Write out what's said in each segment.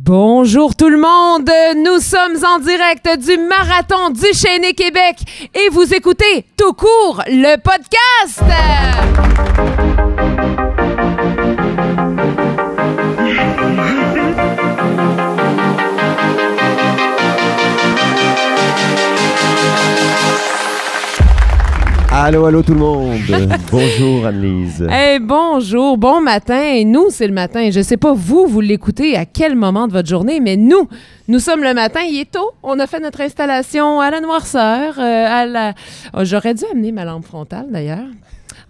Bonjour tout le monde, nous sommes en direct du Marathon du Chêne Québec et vous écoutez tout court le podcast. Allô, allô tout le monde. Bonjour Anne-Lise. Hey, bonjour, bon matin. Nous, c'est le matin. Je sais pas vous l'écoutez à quel moment de votre journée, mais nous sommes le matin. Il est tôt. On a fait notre installation à la noirceur. J'aurais dû amener ma lampe frontale d'ailleurs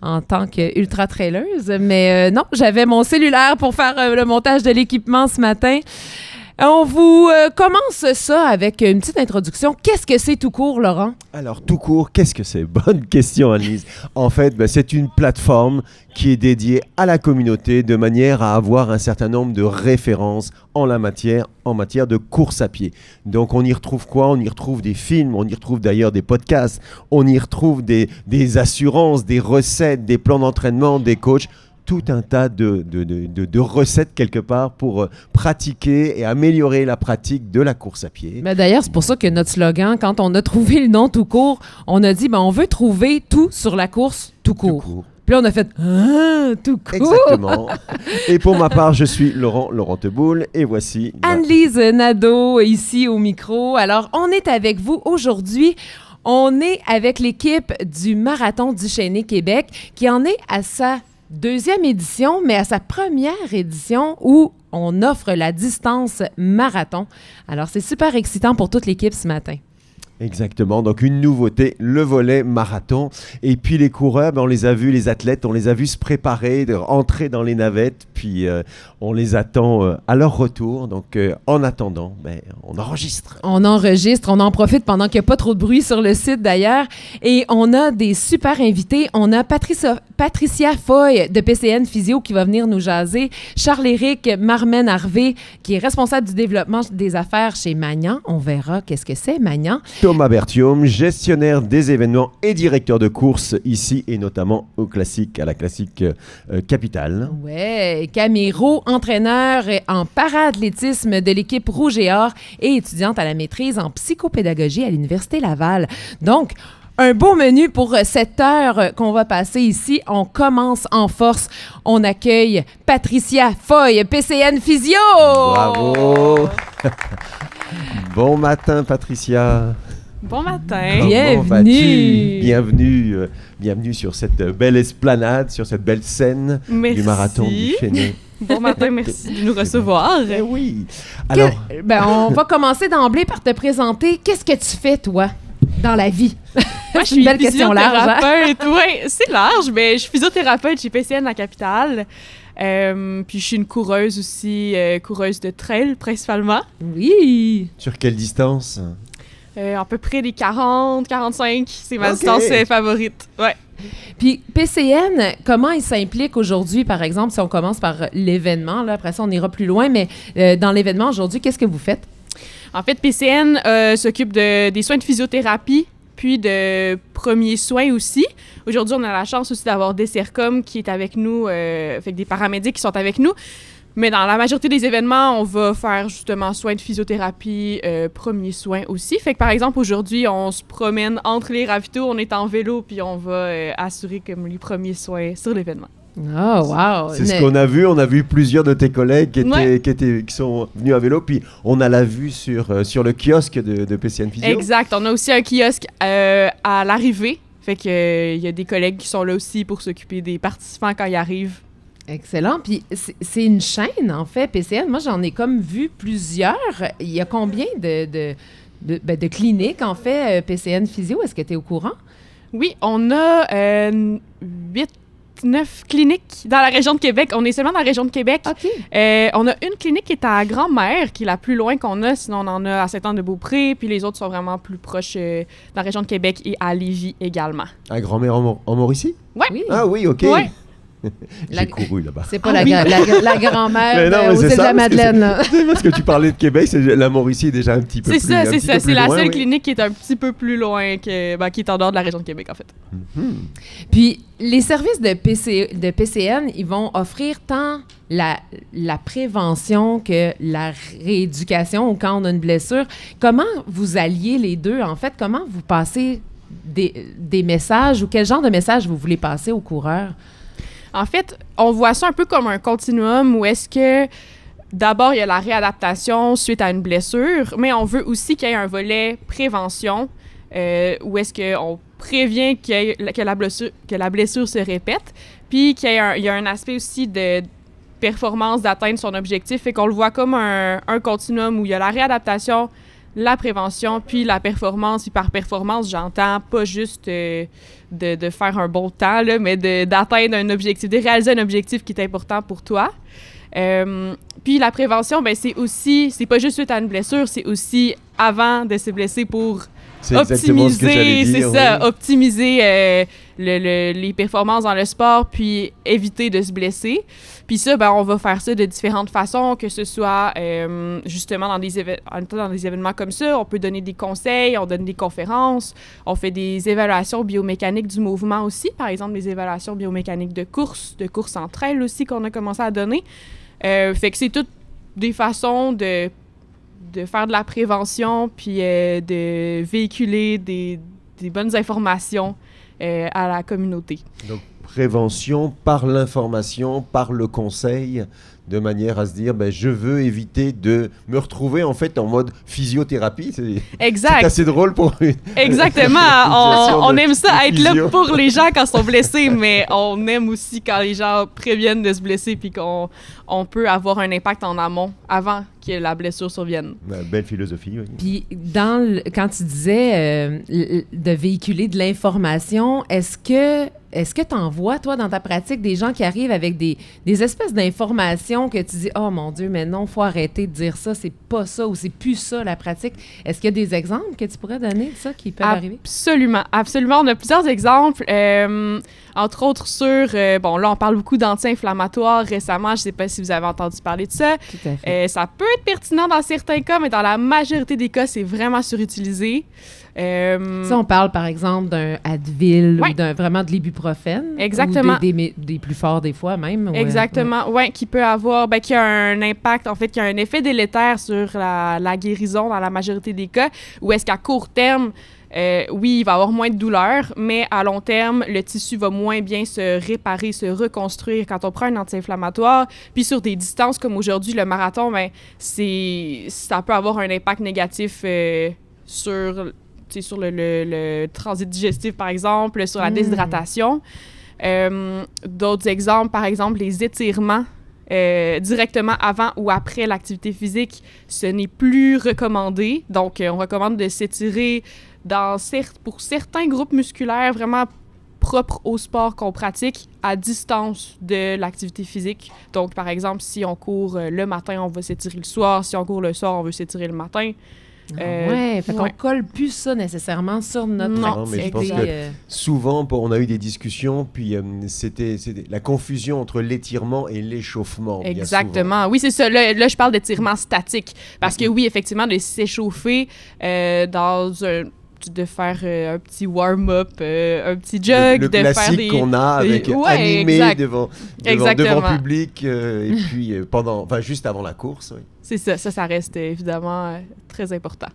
en tant qu'ultra-traileuse, mais non, j'avais mon cellulaire pour faire le montage de l'équipement ce matin. On vous commence ça avec une petite introduction. Qu'est-ce que c'est tout court, Laurent? Alors, tout court, qu'est-ce que c'est? Bonne question, Anne-Lise. En fait, c'est une plateforme qui est dédiée à la communauté de manière à avoir un certain nombre de références en matière de course à pied. Donc, on y retrouve quoi? On y retrouve des films, on y retrouve d'ailleurs des podcasts, on y retrouve des assurances, des recettes, des plans d'entraînement, des coachs. Tout un tas de recettes quelque part pour pratiquer et améliorer la pratique de la course à pied. Ben d'ailleurs, c'est pour ça que notre slogan, quand on a trouvé le nom tout court, on a dit on veut trouver tout sur la course tout court. Tout court. Puis là, on a fait tout court. Exactement. Et pour ma part, je suis Laurent Teboul et voici Anne-Lise Nadeau ici au micro. Alors, on est avec vous aujourd'hui. On est avec l'équipe du Marathon du Chêne Québec qui en est à sa deuxième édition, mais à sa première édition où on offre la distance marathon. Alors, c'est super excitant pour toute l'équipe ce matin. Exactement. Donc, une nouveauté, le volet marathon. Et puis, les coureurs, on les a vus, les athlètes, on les a vus se préparer, entrer dans les navettes. Puis, on les attend à leur retour. Donc, en attendant, on enregistre. On enregistre, on en profite pendant qu'il n'y a pas trop de bruit sur le site d'ailleurs. Et on a des super invités. On a Patricia Foy de PCN Physio qui va venir nous jaser. Charles-Éric Marmen-Harvé qui est responsable du développement des affaires chez Magnan. On verra qu'est-ce que c'est, Magnan. Thomas Berthiaume, gestionnaire des événements et directeur de course ici et notamment à la classique capitale. Ouais, Camiro, entraîneur en para-athlétisme de l'équipe Rouge et Or et étudiante à la maîtrise en psychopédagogie à l'Université Laval. Donc, un beau menu pour cette heure qu'on va passer ici. On commence en force. On accueille Patricia Foy, PCN Physio. Bravo! Bon matin, Patricia. Bon matin. Bienvenue. Bienvenue sur cette belle esplanade, sur cette belle scène du Marathon du Chêne. Bon matin, merci de nous recevoir. Oui. Alors, on va commencer d'emblée par te présenter. Qu'est-ce que tu fais, toi, dans la vie? Moi, je suis une belle question large. Oui, c'est large, mais je suis physiothérapeute chez PCN à Capitale. Puis je suis une coureuse aussi, coureuse de trail principalement. Oui. Sur quelle distance? À peu près des 40, 45, c'est ma distance favorite. Ouais. Puis PCN, comment il s'implique aujourd'hui, par exemple, si on commence par l'événement, là, après ça on ira plus loin, mais dans l'événement aujourd'hui, qu'est-ce que vous faites? En fait, PCN s'occupe des soins de physiothérapie, puis de premiers soins aussi. Aujourd'hui, on a la chance aussi d'avoir des Sercom qui est avec nous, fait des paramédics qui sont avec nous. Mais dans la majorité des événements, on va faire justement soins de physiothérapie, premiers soins aussi. Fait que par exemple, aujourd'hui, on se promène entre les ravitaux, on est en vélo, puis on va assurer comme les premiers soins sur l'événement. Oh, wow! C'est ce qu'on a vu. On a vu plusieurs de tes collègues qui sont venus à vélo. Puis on a la vue sur le kiosque de PCN Physio. Exact. On a aussi un kiosque à l'arrivée. Fait que y a des collègues qui sont là aussi pour s'occuper des participants quand ils arrivent. Excellent. Puis c'est une chaîne, en fait, PCN. Moi, j'en ai comme vu plusieurs. Il y a combien de cliniques, en fait, PCN Physio? Est-ce que tu es au courant? Oui, on a 9 cliniques dans la région de Québec. On est seulement dans la région de Québec. OK. On a une clinique qui est à Grand-Mère, qui est la plus loin qu'on a. Sinon, on en a à Saint-Anne-de-Beaupré. Puis les autres sont vraiment plus proches dans la région de Québec et à Lévis également. À Grand-Mère en Mauricie? Ouais. Oui. Ah oui, OK. Ouais. J'ai couru là-bas. C'est pas la grand-mère au Cégep de la Madeleine. Là. Parce que tu parlais de Québec, la Mauricie est déjà un petit peu plus loin. C'est ça. C'est la seule clinique qui est un petit peu plus loin, qui est en dehors de la région de Québec, en fait. Puis, les services de PCN, ils vont offrir tant la prévention que la rééducation ou quand on a une blessure. Comment vous alliez les deux, en fait? Comment vous passez des messages ou quel genre de messages vous voulez passer aux coureurs? En fait, on voit ça un peu comme un continuum où est-ce que d'abord, il y a la réadaptation suite à une blessure, mais on veut aussi qu'il y ait un volet prévention où est-ce qu'on prévient que la blessure se répète, puis qu'il y a un aspect aussi de performance d'atteindre son objectif, et qu'on le voit comme un continuum où il y a la réadaptation, la prévention, puis la performance. Puis par performance, j'entends pas juste de faire un bon temps, là, mais d'atteindre un objectif, de réaliser un objectif qui est important pour toi. Puis la prévention, ben c'est pas juste suite à une blessure, c'est aussi avant de se blesser pour optimiser, optimiser les performances dans le sport, puis éviter de se blesser. Puis ça, ben, on va faire ça de différentes façons, que ce soit justement dans des événements comme ça. On peut donner des conseils, on donne des conférences, on fait des évaluations biomécaniques du mouvement aussi, par exemple des évaluations biomécaniques de course en trail aussi qu'on a commencé à donner. Fait que c'est toutes des façons de faire de la prévention, puis de véhiculer des bonnes informations à la communauté. Donc, prévention par l'information, par le conseil, de manière à se dire, ben, je veux éviter de me retrouver en fait en mode physiothérapie. Exact. C'est assez drôle pour une... Exactement. On aime ça être là pour les gens quand ils sont blessés, mais on aime aussi quand les gens préviennent de se blesser, puis qu'on peut avoir un impact en amont avant que la blessure survienne. Belle philosophie, oui. Puis, quand tu disais de véhiculer de l'information, est-ce que tu en vois, toi, dans ta pratique, des gens qui arrivent avec des espèces d'informations que tu dis « Oh mon Dieu, mais non, il faut arrêter de dire ça, c'est pas ça ou c'est plus ça, la pratique. » Est-ce qu'il y a des exemples que tu pourrais donner de ça qui peuvent arriver? Absolument. On a plusieurs exemples. Entre autres sur... bon, là, on parle beaucoup d'anti-inflammatoires récemment. Je ne sais pas si vous avez entendu parler de ça. Tout à fait. Ça peut être pertinent dans certains cas, mais dans la majorité des cas, c'est vraiment surutilisé. Ça, on parle, par exemple, d'un Advil ou vraiment de l'ibuprofène. Exactement. Ou des plus forts, des fois, même. Exactement. Oui, qui peut avoir... qui a un impact, en fait, qui a un effet délétère sur la guérison dans la majorité des cas, où est-ce qu'à court terme... oui, il va y avoir moins de douleur, mais à long terme, le tissu va moins bien se réparer, se reconstruire quand on prend un anti-inflammatoire. Puis sur des distances comme aujourd'hui, le marathon, ben, ça peut avoir un impact négatif sur le transit digestif, par exemple, sur la déshydratation. D'autres exemples, par exemple, les étirements. Directement avant ou après l'activité physique, ce n'est plus recommandé. Donc, on recommande de s'étirer pour certains groupes musculaires vraiment propres au sport qu'on pratique à distance de l'activité physique. Donc, par exemple, si on court le matin, on va s'étirer le soir. Si on court le soir, on veut s'étirer le matin. Fait qu'on colle plus ça nécessairement sur notre activité. Non, mais je pense que souvent, on a eu des discussions, puis c'était la confusion entre l'étirement et l'échauffement. Exactement. Oui, c'est ça. Là, je parle d'étirement statique. Parce que oui, effectivement, de s'échauffer de faire un petit warm-up, un petit jog, le de faire des... qu'on a avec animé devant public et puis juste avant la course. Oui. C'est ça. Ça reste évidemment très important.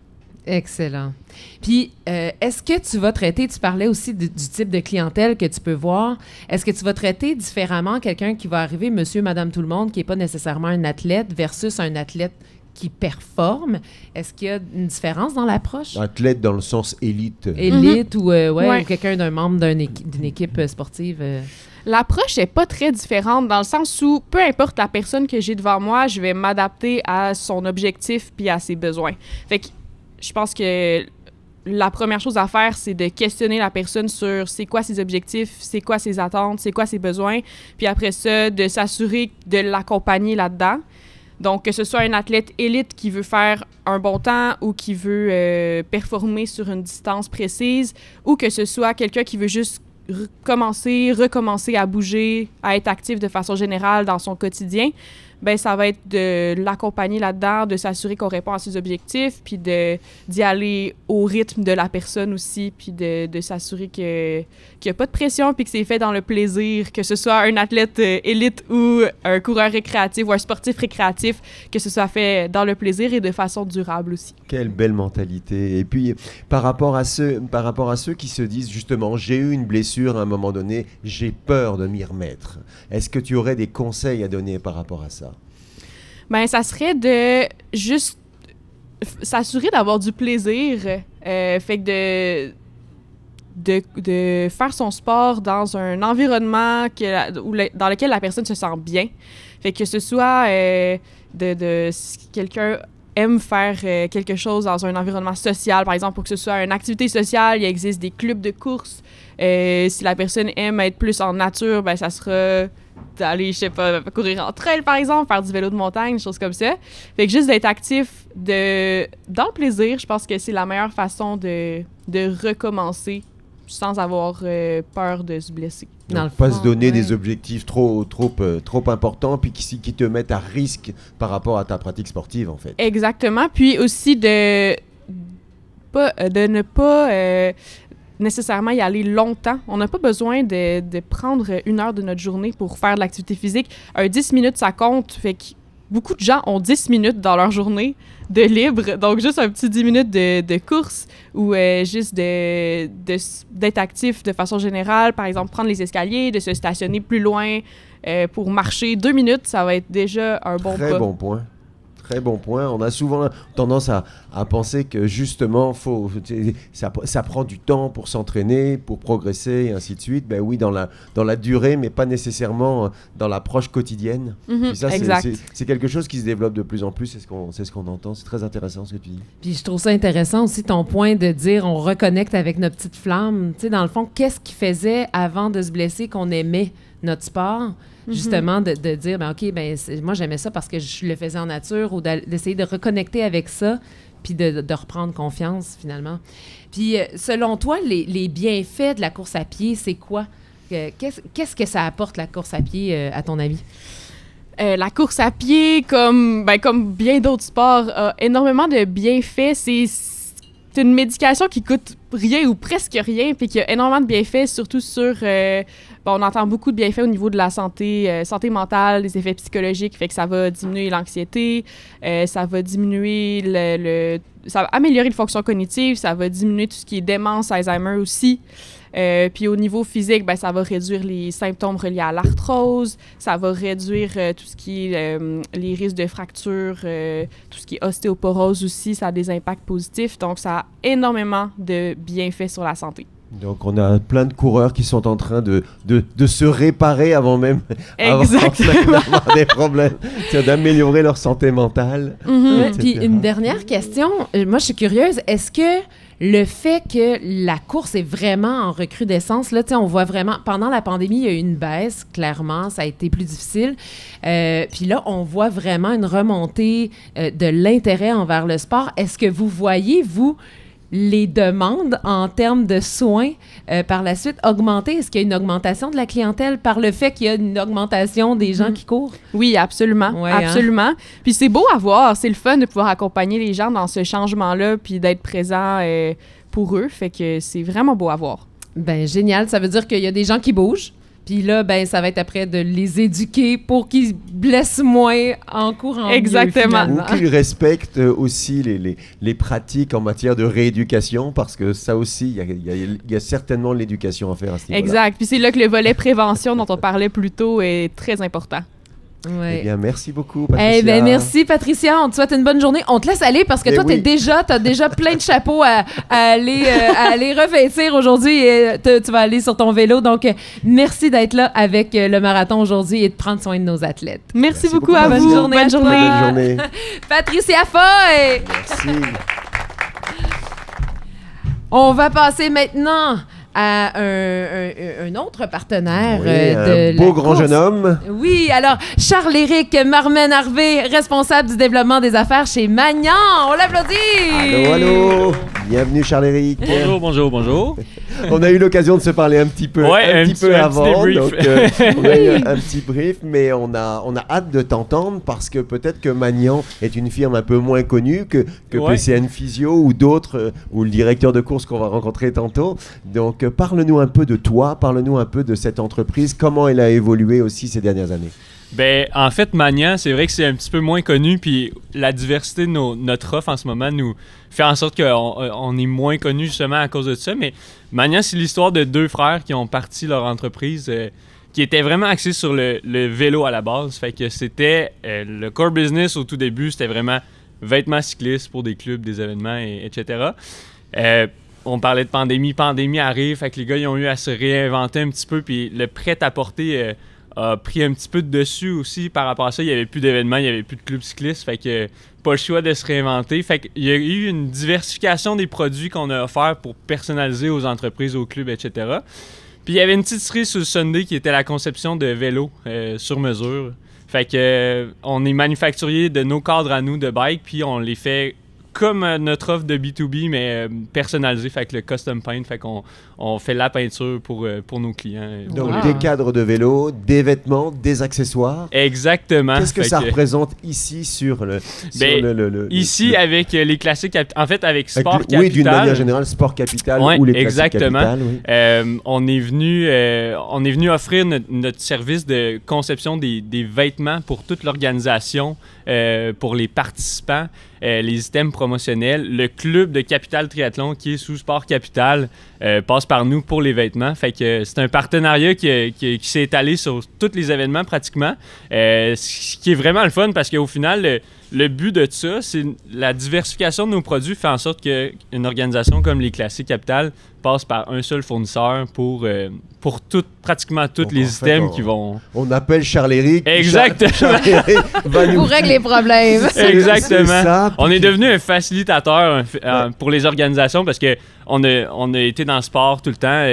Excellent. Puis, est-ce que tu vas traiter, tu parlais aussi du type de clientèle que tu peux voir, est-ce que tu vas traiter différemment quelqu'un qui va arriver, monsieur, madame, tout le monde, qui n'est pas nécessairement un athlète versus un athlète qui performe? Est-ce qu'il y a une différence dans l'approche? Athlète dans le sens élite. Élite ou quelqu'un d'un membre d'une équipe sportive? L'approche n'est pas très différente dans le sens où, peu importe la personne que j'ai devant moi, je vais m'adapter à son objectif puis à ses besoins. Fait que je pense que la première chose à faire, c'est de questionner la personne sur c'est quoi ses objectifs, c'est quoi ses attentes, c'est quoi ses besoins, puis après ça, de s'assurer de l'accompagner là-dedans. Donc, que ce soit un athlète élite qui veut faire un bon temps ou qui veut performer sur une distance précise, ou que ce soit quelqu'un qui veut juste recommencer à bouger, à être actif de façon générale dans son quotidien, ben ça va être de l'accompagner là-dedans, de s'assurer qu'on répond à ses objectifs, puis d'y aller au rythme de la personne aussi, puis de s'assurer qu'il n'y a pas de pression, puis que c'est fait dans le plaisir, que ce soit un athlète élite ou un coureur récréatif ou un sportif récréatif, que ce soit fait dans le plaisir et de façon durable aussi. Quelle belle mentalité. Et puis, par rapport à ceux qui se disent justement, j'ai eu une blessure à un moment donné, j'ai peur de m'y remettre. Est-ce que tu aurais des conseils à donner par rapport à ça? Ben, ça serait de juste s'assurer d'avoir du plaisir. Fait que de faire son sport dans un environnement dans lequel la personne se sent bien. Fait que ce soit si quelqu'un aime faire quelque chose dans un environnement social, par exemple, pour que ce soit une activité sociale, il existe des clubs de course. Si la personne aime être plus en nature, ben ça sera d'aller, je sais pas, courir en trail, par exemple, faire du vélo de montagne, des choses comme ça. Fait que juste d'être actif dans le plaisir, je pense que c'est la meilleure façon de recommencer sans avoir peur de se blesser. Donc, pas se donner des objectifs trop importants puis qui te mettent à risque par rapport à ta pratique sportive, en fait. Exactement. Puis aussi de ne pas nécessairement y aller longtemps. On n'a pas besoin de prendre 1 heure de notre journée pour faire de l'activité physique. 10 minutes, ça compte. Fait que beaucoup de gens ont 10 minutes dans leur journée de libre. Donc, juste un petit 10 minutes de course ou juste d'être actif de façon générale. Par exemple, prendre les escaliers, de se stationner plus loin pour marcher 2 minutes, ça va être déjà un bon pas. Très bon point. Très bon point. On a souvent tendance à penser que justement, ça prend du temps pour s'entraîner, pour progresser, et ainsi de suite. Ben oui, dans la durée, mais pas nécessairement dans l'approche quotidienne. Et ça, c'est quelque chose qui se développe de plus en plus, c'est ce qu'on entend. C'est très intéressant ce que tu dis. Puis je trouve ça intéressant aussi ton point de dire on reconnecte avec notre petite flamme. Tu sais, dans le fond, qu'est-ce qui faisait avant de se blesser qu'on aimait notre sport? Justement, de dire, ben OK, ben moi, j'aimais ça parce que je le faisais en nature ou d'essayer de reconnecter avec ça puis de reprendre confiance, finalement. Puis, selon toi, les bienfaits de la course à pied, c'est quoi? Qu'est-ce que ça apporte, la course à pied, à ton avis? La course à pied, comme bien d'autres sports, a énormément de bienfaits. C'est une médication qui coûte rien ou presque rien, puis qui a énormément de bienfaits, surtout sur... on entend beaucoup de bienfaits au niveau de la santé mentale, des effets psychologiques, fait que ça va diminuer l'anxiété, ça va diminuer ça va améliorer les fonctions cognitives, ça va diminuer tout ce qui est démence, Alzheimer aussi. Puis au niveau physique, ben, ça va réduire les symptômes reliés à l'arthrose, ça va réduire tout ce qui est les risques de fractures, tout ce qui est ostéoporose aussi, ça a des impacts positifs. Donc, ça a énormément de bienfaits sur la santé. Donc, on a plein de coureurs qui sont en train de se réparer avant même d'avoir des problèmes, d'améliorer leur santé mentale. Puis une dernière question, moi je suis curieuse, est-ce que le fait que la course est vraiment en recrudescence, là, on voit vraiment, pendant la pandémie, il y a eu une baisse, clairement, ça a été plus difficile. Puis là, on voit vraiment une remontée de l'intérêt envers le sport. Est-ce que vous voyez, vous, les demandes en termes de soins par la suite augmenter? Est-ce qu'il y a une augmentation de la clientèle par le fait qu'il y a une augmentation des gens qui courent? Oui, absolument. Ouais, absolument. Puis c'est beau à voir. C'est le fun de pouvoir accompagner les gens dans ce changement-là puis d'être présent pour eux. Fait que c'est vraiment beau à voir. Ben génial. Ça veut dire qu'il y a des gens qui bougent. Puis là, ben, ça va être après de les éduquer pour qu'ils blessent moins en courant. Exactement. Ou qu'ils respectent aussi les pratiques en matière de rééducation, parce que ça aussi, il y a certainement de l'éducation à faire à ce niveau-là. Exact. Puis c'est là que le volet prévention dont on parlait plus tôt est très important. Ouais. Eh bien, merci beaucoup, Patricia. Eh bien, merci, Patricia. On te souhaite une bonne journée. On te laisse aller parce que toi, t'as déjà plein de chapeaux à aller revêtir aujourd'hui. Et tu vas aller sur ton vélo. Donc, merci d'être là avec le marathon aujourd'hui et de prendre soin de nos athlètes. Merci beaucoup à vous. Bonne journée. Patricia Foy. Merci. On va passer maintenant à un autre partenaire un de beau la grand course. jeune homme. Oui, alors Charles-Éric Marmen-Harvey, responsable du développement des affaires chez Magnan. On l'applaudit! Allô. Bienvenue Charles-Éric. Bonjour. On a eu l'occasion de se parler un petit peu, Ouais, un petit peu avant, débrief. donc on a eu un petit brief, mais on a hâte de t'entendre parce que peut-être que Magnan est une firme un peu moins connue que Ouais. PCN Physio ou d'autres, ou le directeur de course qu'on va rencontrer tantôt. Donc parle-nous un peu de toi, parle-nous un peu de cette entreprise, comment elle a évolué aussi ces dernières années. Ben, en fait, Magnan, c'est vrai que c'est un petit peu moins connu, puis la diversité de notre offre en ce moment nous fait en sorte qu'on est moins connu justement à cause de ça. Mais Magnan, c'est l'histoire de deux frères qui ont parti leur entreprise qui était vraiment axée sur le vélo à la base. Fait que c'était le core business au tout début, c'était vraiment vêtements cyclistes pour des clubs, des événements, etc. On parlait de pandémie arrive, fait que les gars ils ont eu à se réinventer un petit peu, puis le prêt-à-porter a pris un petit peu de dessus aussi par rapport à ça. Il n'y avait plus d'événements, il n'y avait plus de clubs cyclistes, fait que pas le choix de se réinventer. Fait qu'il y a eu une diversification des produits qu'on a offerts pour personnaliser aux entreprises, aux clubs, etc. Puis il y avait une petite cerise sur le Sunday qui était la conception de vélos sur mesure. Fait que on est manufacturier de nos cadres à nous de bike, puis on les fait comme notre offre de B2B, mais personnalisée, fait que le custom paint, fait qu'on fait la peinture pour nos clients. Donc Wow. des cadres de vélo, des vêtements, des accessoires. Exactement. Qu'est-ce que Fait ça représente ici sur le... Ici, avec les classiques, en fait, avec Sport avec Capital. oui, d'une manière générale, Sport Capital Ouais, ou les Classiques exactement. Capital. Oui. On est venu offrir notre service de conception des vêtements pour toute l'organisation, pour les participants, les items promotionnels. Le club de Capital Triathlon qui est sous Sport Capital passe par nous pour les vêtements. Fait que c'est un partenariat qui s'est étalé sur tous les événements pratiquement. Ce qui est vraiment le fun parce qu'au final, le but de ça, c'est la diversification de nos produits fait en sorte qu'une organisation comme les Classiques Capital passe par un seul fournisseur pour pratiquement tous Donc, les en fait, items qui vont... On appelle Charles-Éric. Exactement. Charles-Éric va nous... Pour régler les problèmes. Exactement. C'est ça, On puis- est devenu un facilitateur pour les organisations parce que on a été dans le sport tout le temps.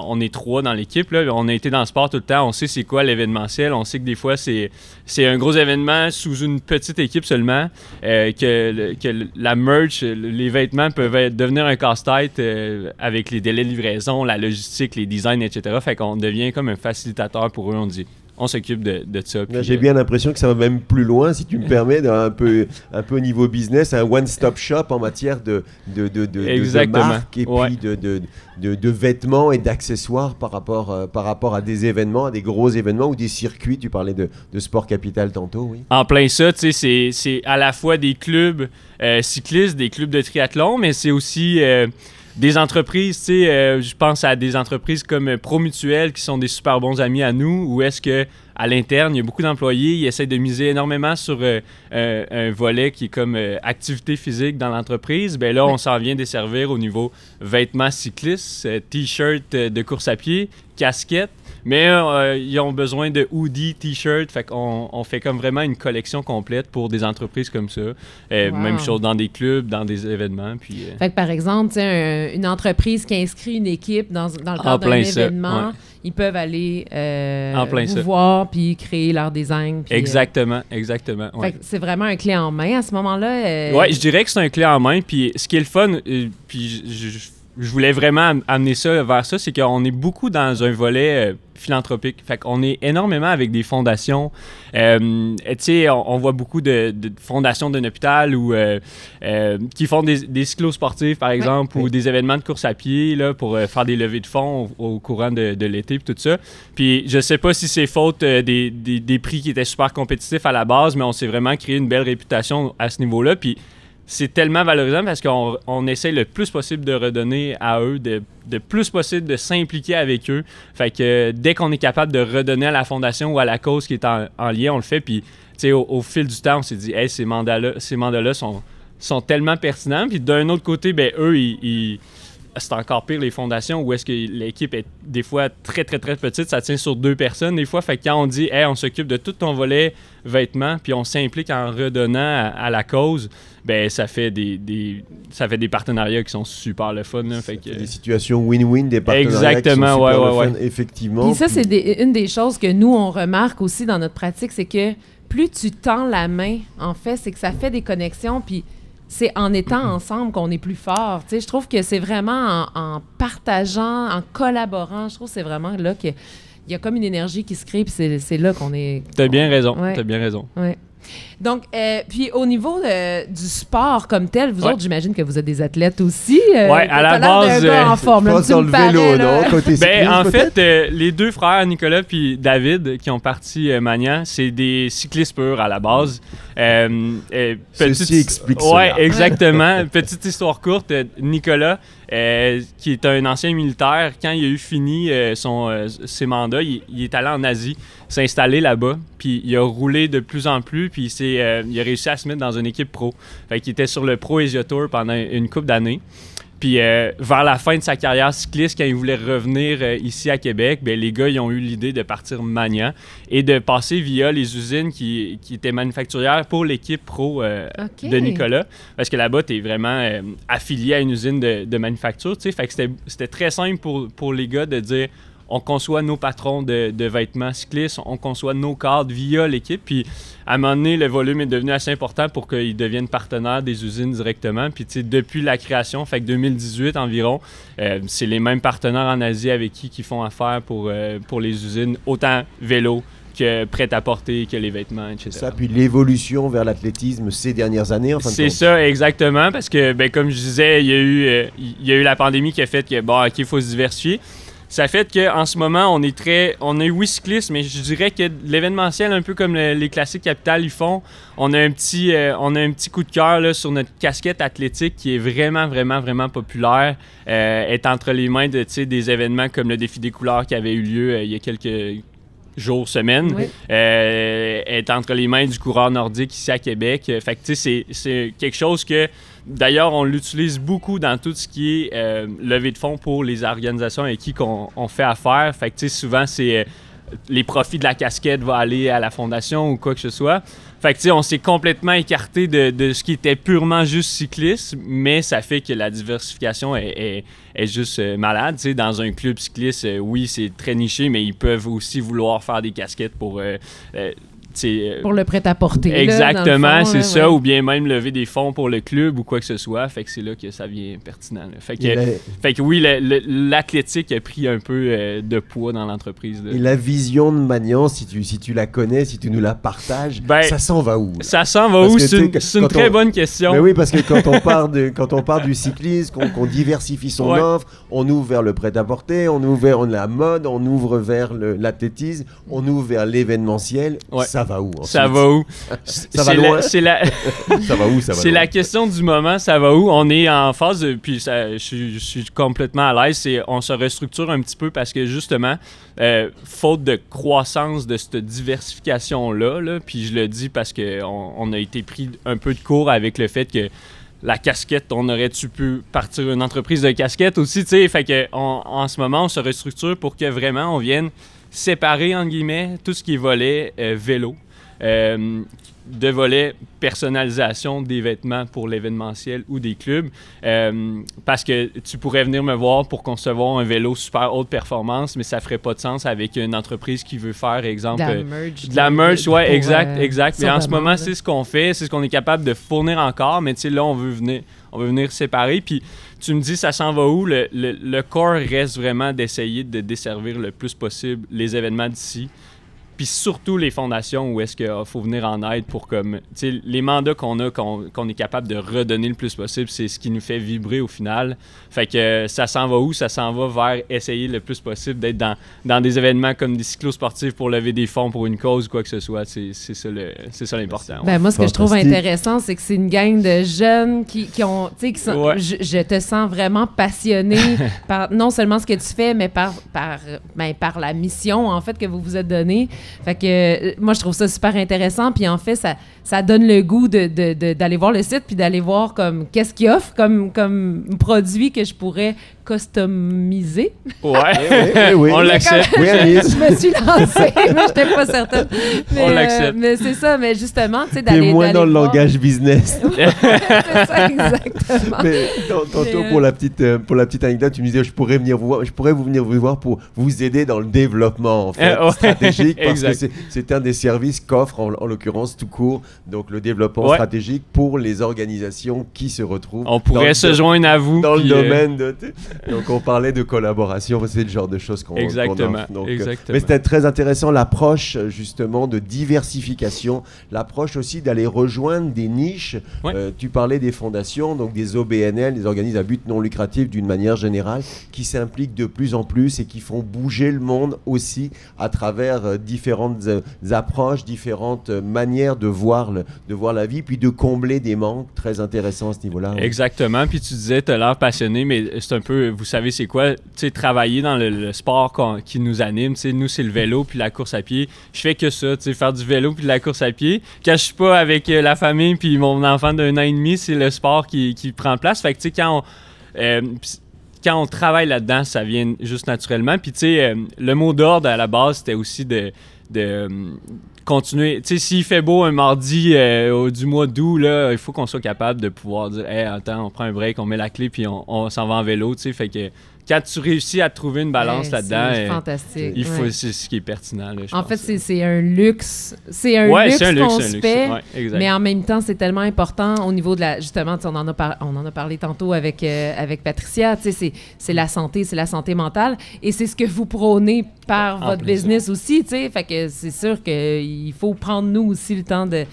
On est 3 dans l'équipe. Là. On a été dans le sport tout le temps. On sait c'est quoi l'événementiel. On sait que des fois, c'est un gros événement sous une petite équipe seulement. Que la merch, les vêtements peuvent devenir un casse-tête avec les délais de livraison, la logistique, les designs, etc. Fait qu'on devient comme un facilitateur pour eux. On s'occupe de ça. Là, j'ai bien l'impression que ça va même plus loin, si tu me permets, un peu au niveau business, un one-stop shop en matière de Exactement. marques et Ouais. puis de vêtements et d'accessoires par rapport à des événements, à des gros événements ou des circuits. Tu parlais de Sport Capital tantôt, oui. En plein ça, tu sais, c'est à la fois des clubs cyclistes, des clubs de triathlon, mais c'est aussi des entreprises, tu sais, je pense à des entreprises comme ProMutuel qui sont des super bons amis à nous, où est-ce que à l'interne, il y a beaucoup d'employés, ils essaient de miser énormément sur un volet qui est comme activité physique dans l'entreprise. Ben là, on s'en vient desservir au niveau vêtements cyclistes, t-shirts de course à pied, casquettes. Mais ils ont besoin de hoodies, t-shirts. Fait qu'on fait comme vraiment une collection complète pour des entreprises comme ça. Wow. Même chose dans des clubs, dans des événements. Puis, Fait que par exemple, tu sais, une entreprise qui inscrit une équipe dans le cadre d'un plein ça, événement, ouais. ils peuvent aller En plein vous ça. voir puis créer leur design. Puis, exactement. fait Ouais. que c'est vraiment un clé en main à ce moment-là. Ouais, je dirais que c'est un clé en main. Puis ce qui est le fun, puis je voulais vraiment amener ça vers ça, c'est qu'on est beaucoup dans un volet philanthropique. Fait qu'on est énormément avec des fondations. Tu sais, on voit beaucoup de fondations d'un hôpital ou qui font des cyclosportifs, par exemple, ou des événements de course à pied là, pour faire des levées de fonds au courant de l'été et tout ça. Puis je sais pas si c'est faute des prix qui étaient super compétitifs à la base, mais on s'est vraiment créé une belle réputation à ce niveau-là. Puis c'est tellement valorisant parce qu'on essaie le plus possible de redonner à eux, de plus possible de s'impliquer avec eux. Fait que dès qu'on est capable de redonner à la fondation ou à la cause qui est en lien, on le fait. Puis, tu sais, au fil du temps, on s'est dit, hey, ces mandats-là sont tellement pertinents. Puis d'un autre côté, ben eux, ils c'est encore pire les fondations où est-ce que l'équipe est des fois très, très, très petite. Ça tient sur 2 personnes des fois. Fait que quand on dit « Hey, on s'occupe de tout ton volet vêtements » puis on s'implique en redonnant à la cause, ben ça fait des partenariats qui sont super le fun. Là, fait que, des situations win-win, des partenariats exactement, qui sont super ouais. le fun, effectivement. Puis ça, c'est une des choses que nous, on remarque aussi dans notre pratique, c'est que plus tu tends la main, en fait, c'est que ça fait des connexions, puis c'est en étant ensemble qu'on est plus fort. Tu sais, je trouve que c'est vraiment en partageant, en collaborant, je trouve que c'est vraiment là qu'il y a comme une énergie qui se crée, puis c'est là qu'on est... T'as bien raison, Ouais. t'as bien raison. Ouais. Donc, puis au niveau du sport comme tel, vous autres, j'imagine que vous êtes des athlètes aussi. Ouais, à la base, en forme, je là, pense tu dans me le parais, vélo, là. non? Côté Ben, cyclisme, en peut-être? fait, les 2 frères, Nicolas puis David, qui ont parti Magnan, c'est des cyclistes purs à la base. Ceci explique Ouais, cela. exactement. Petite histoire courte, Nicolas, qui est un ancien militaire, quand il a eu fini ses mandats, il est allé en Asie, s'est installé là-bas, puis il a roulé de plus en plus, puis il a réussi à se mettre dans une équipe pro. Fait qu'il était sur le Pro Asia Tour pendant une couple d'années. Puis vers la fin de sa carrière cycliste, quand il voulait revenir ici à Québec, ben, les gars ils ont eu l'idée de partir Magnan et de passer via les usines qui étaient manufacturières pour l'équipe pro OK. de Nicolas. Parce que là-bas, tu es vraiment affilié à une usine de manufacture. Fait que c'était très simple pour les gars de dire on conçoit nos patrons de vêtements cyclistes, on conçoit nos cadres via l'équipe. Puis à un moment donné, le volume est devenu assez important pour qu'ils deviennent partenaires des usines directement. Puis depuis la création, fait que 2018 environ, c'est les mêmes partenaires en Asie avec qui font affaire pour les usines, autant vélo que prêt-à-porter, que les vêtements, etc. Ça, puis l'évolution vers l'athlétisme ces dernières années, en fin de C'est compte. ça, exactement, parce que, ben, comme je disais, il y a eu la pandémie qui a fait que, bon, OK, il faut se diversifier. Ça fait qu'en ce moment, on est oui cycliste, mais je dirais que l'événementiel, un peu comme les classiques Capital ils font, on a un petit coup de cœur là, sur notre casquette athlétique qui est vraiment, vraiment, vraiment populaire. Est entre les mains de des événements comme le défi des couleurs qui avait eu lieu il y a quelques jours, semaines, Oui. est entre les mains du coureur nordique ici à Québec. Fait que, tu sais, c'est quelque chose que, d'ailleurs, on l'utilise beaucoup dans tout ce qui est levée de fonds pour les organisations avec qui on fait affaire. Fait que, tu sais, souvent, c'est les profits de la casquette vont aller à la fondation ou quoi que ce soit. Fait que, tu sais, on s'est complètement écarté de ce qui était purement juste cycliste, mais ça fait que la diversification est juste malade. Tu sais, dans un club cycliste, oui, c'est très niché, mais ils peuvent aussi vouloir faire des casquettes pour... pour le prêt-à-porter. Exactement, là, dans le fond, c'est là, ça, ouais. ou bien même lever des fonds pour le club ou quoi que ce soit. Fait que c'est là que ça devient pertinent. Là. Fait que oui, l'athlétique a pris un peu de poids dans l'entreprise. Là. Et la vision de Magnan, si tu la connais, si tu nous la partages, Ben, ça s'en va où? Là? Ça s'en va Parce où? que, C'est tu sais, une quand très on- bonne question. Mais oui, parce que quand on part du cyclisme, qu'on diversifie son Ouais. offre, on ouvre vers le prêt-à-porter, on ouvre vers la mode, on ouvre vers l'athlétisme, on ouvre vers l'événementiel. Ouais. Ça va où? Ça ensuite? va où? Ça va loin? C'est la... Ça va où? Ça va C'est loin? la question du moment, ça va où? On est en phase, puis je suis complètement à l'aise, on se restructure un petit peu parce que justement, faute de croissance de cette diversification-là, là, puis je le dis parce qu'on a été pris un peu de court avec le fait que la casquette, on aurait-tu pu partir une entreprise de casquette aussi, tu sais, fait que en ce moment, on se restructure pour que vraiment on vienne séparer, entre guillemets, tout ce qui est volet vélo. De volet personnalisation des vêtements pour l'événementiel ou des clubs. Parce que tu pourrais venir me voir pour concevoir un vélo super haute performance, mais ça ferait pas de sens avec une entreprise qui veut faire, exemple... De la merch. ouais, pour, exact. Mais en ce sur moment, demande, c'est ce qu'on fait, c'est ce qu'on est capable de fournir encore, mais tu sais, là, on veut venir séparer. Puis tu me dis, ça s'en va où? Le corps reste vraiment d'essayer de desservir le plus possible les événements d'ici. Puis surtout les fondations où est-ce qu'il faut venir en aide pour comme... Tu sais, les mandats qu'on a, qu'on est capable de redonner le plus possible, c'est ce qui nous fait vibrer au final. Fait que ça s'en va où? Ça s'en va vers essayer le plus possible d'être dans des événements comme des cyclosportifs pour lever des fonds pour une cause ou quoi que ce soit. C'est ça l'important. Ouais. Ben, moi, ce que je trouve Fantastique. intéressant, c'est que c'est une gang de jeunes qui ont, tu sais, qui sont, Ouais. je te sens vraiment passionné par non seulement ce que tu fais, mais par la mission, en fait, que vous vous êtes donnée. Fait que moi, je trouve ça super intéressant. Puis en fait, ça donne le goût d'aller voir le site puis d'aller voir comme qu'est-ce qu'il offre comme produit que je pourrais customiser. Ouais, oui. On l'accepte. Oui, Alice. Je me suis lancée, mais je n'étais pas certaine. Mais, On l'accepte. mais c'est ça, mais justement, tu sais, T'es d'aller moins dans le voir. langage business. C'est ça, exactement. Mais tantôt, pour la petite anecdote, tu me disais je pourrais vous venir vous voir pour vous aider dans le développement en fait, Ouais, stratégique, parce exact. que c'est un des services qu'offre en l'occurrence tout court, donc le développement Ouais. stratégique pour les organisations qui se retrouvent On pourrait se joindre à vous. dans le puis, domaine de... Donc on parlait de collaboration, c'est le genre de choses qu'on Exactement, offre. Donc, exactement. mais c'était très intéressant l'approche justement de diversification, l'approche aussi d'aller rejoindre des niches. Ouais. Tu parlais des fondations, donc des OBNL, des organismes à but non lucratif d'une manière générale, qui s'impliquent de plus en plus et qui font bouger le monde aussi à travers différentes approches, différentes manières de voir la vie, puis de combler des manques très intéressants à ce niveau-là. Exactement. Puis tu disais, tu as l'air passionné, mais c'est un peu, vous savez, c'est quoi? Tu sais, travailler dans le sport qui nous anime. Tu sais, nous, c'est le vélo puis la course à pied. Je fais que ça, tu sais, faire du vélo puis de la course à pied. Quand je suis pas avec la famille puis mon enfant d'1 an et demi, c'est le sport qui prend place. Fait que, tu sais, quand on travaille là-dedans, ça vient juste naturellement. Puis, tu sais, le mot d'ordre à la base, c'était aussi de continuer. Tu sais, s'il fait beau un mardi du mois d'août, là, il faut qu'on soit capable de pouvoir dire « Hey, attends, on prend un break, on met la clé, puis on s'en va en vélo. » Tu sais, fait que quand tu réussis à trouver une balance Ouais, là-dedans, c'est fantastique. il faut, Ouais. c'est ce qui est pertinent. Là, je En pense. fait, c'est un luxe. C'est un Ouais, luxe c'est un luxe, qu'on c'est un se luxe. fait. Ouais, exact. Mais en même temps, c'est tellement important au niveau de la... Justement, on en a parlé tantôt avec Patricia. C'est la santé mentale. Et c'est ce que vous prônez par En votre plus, business aussi. Fait que c'est sûr qu'il faut prendre, nous aussi, le temps de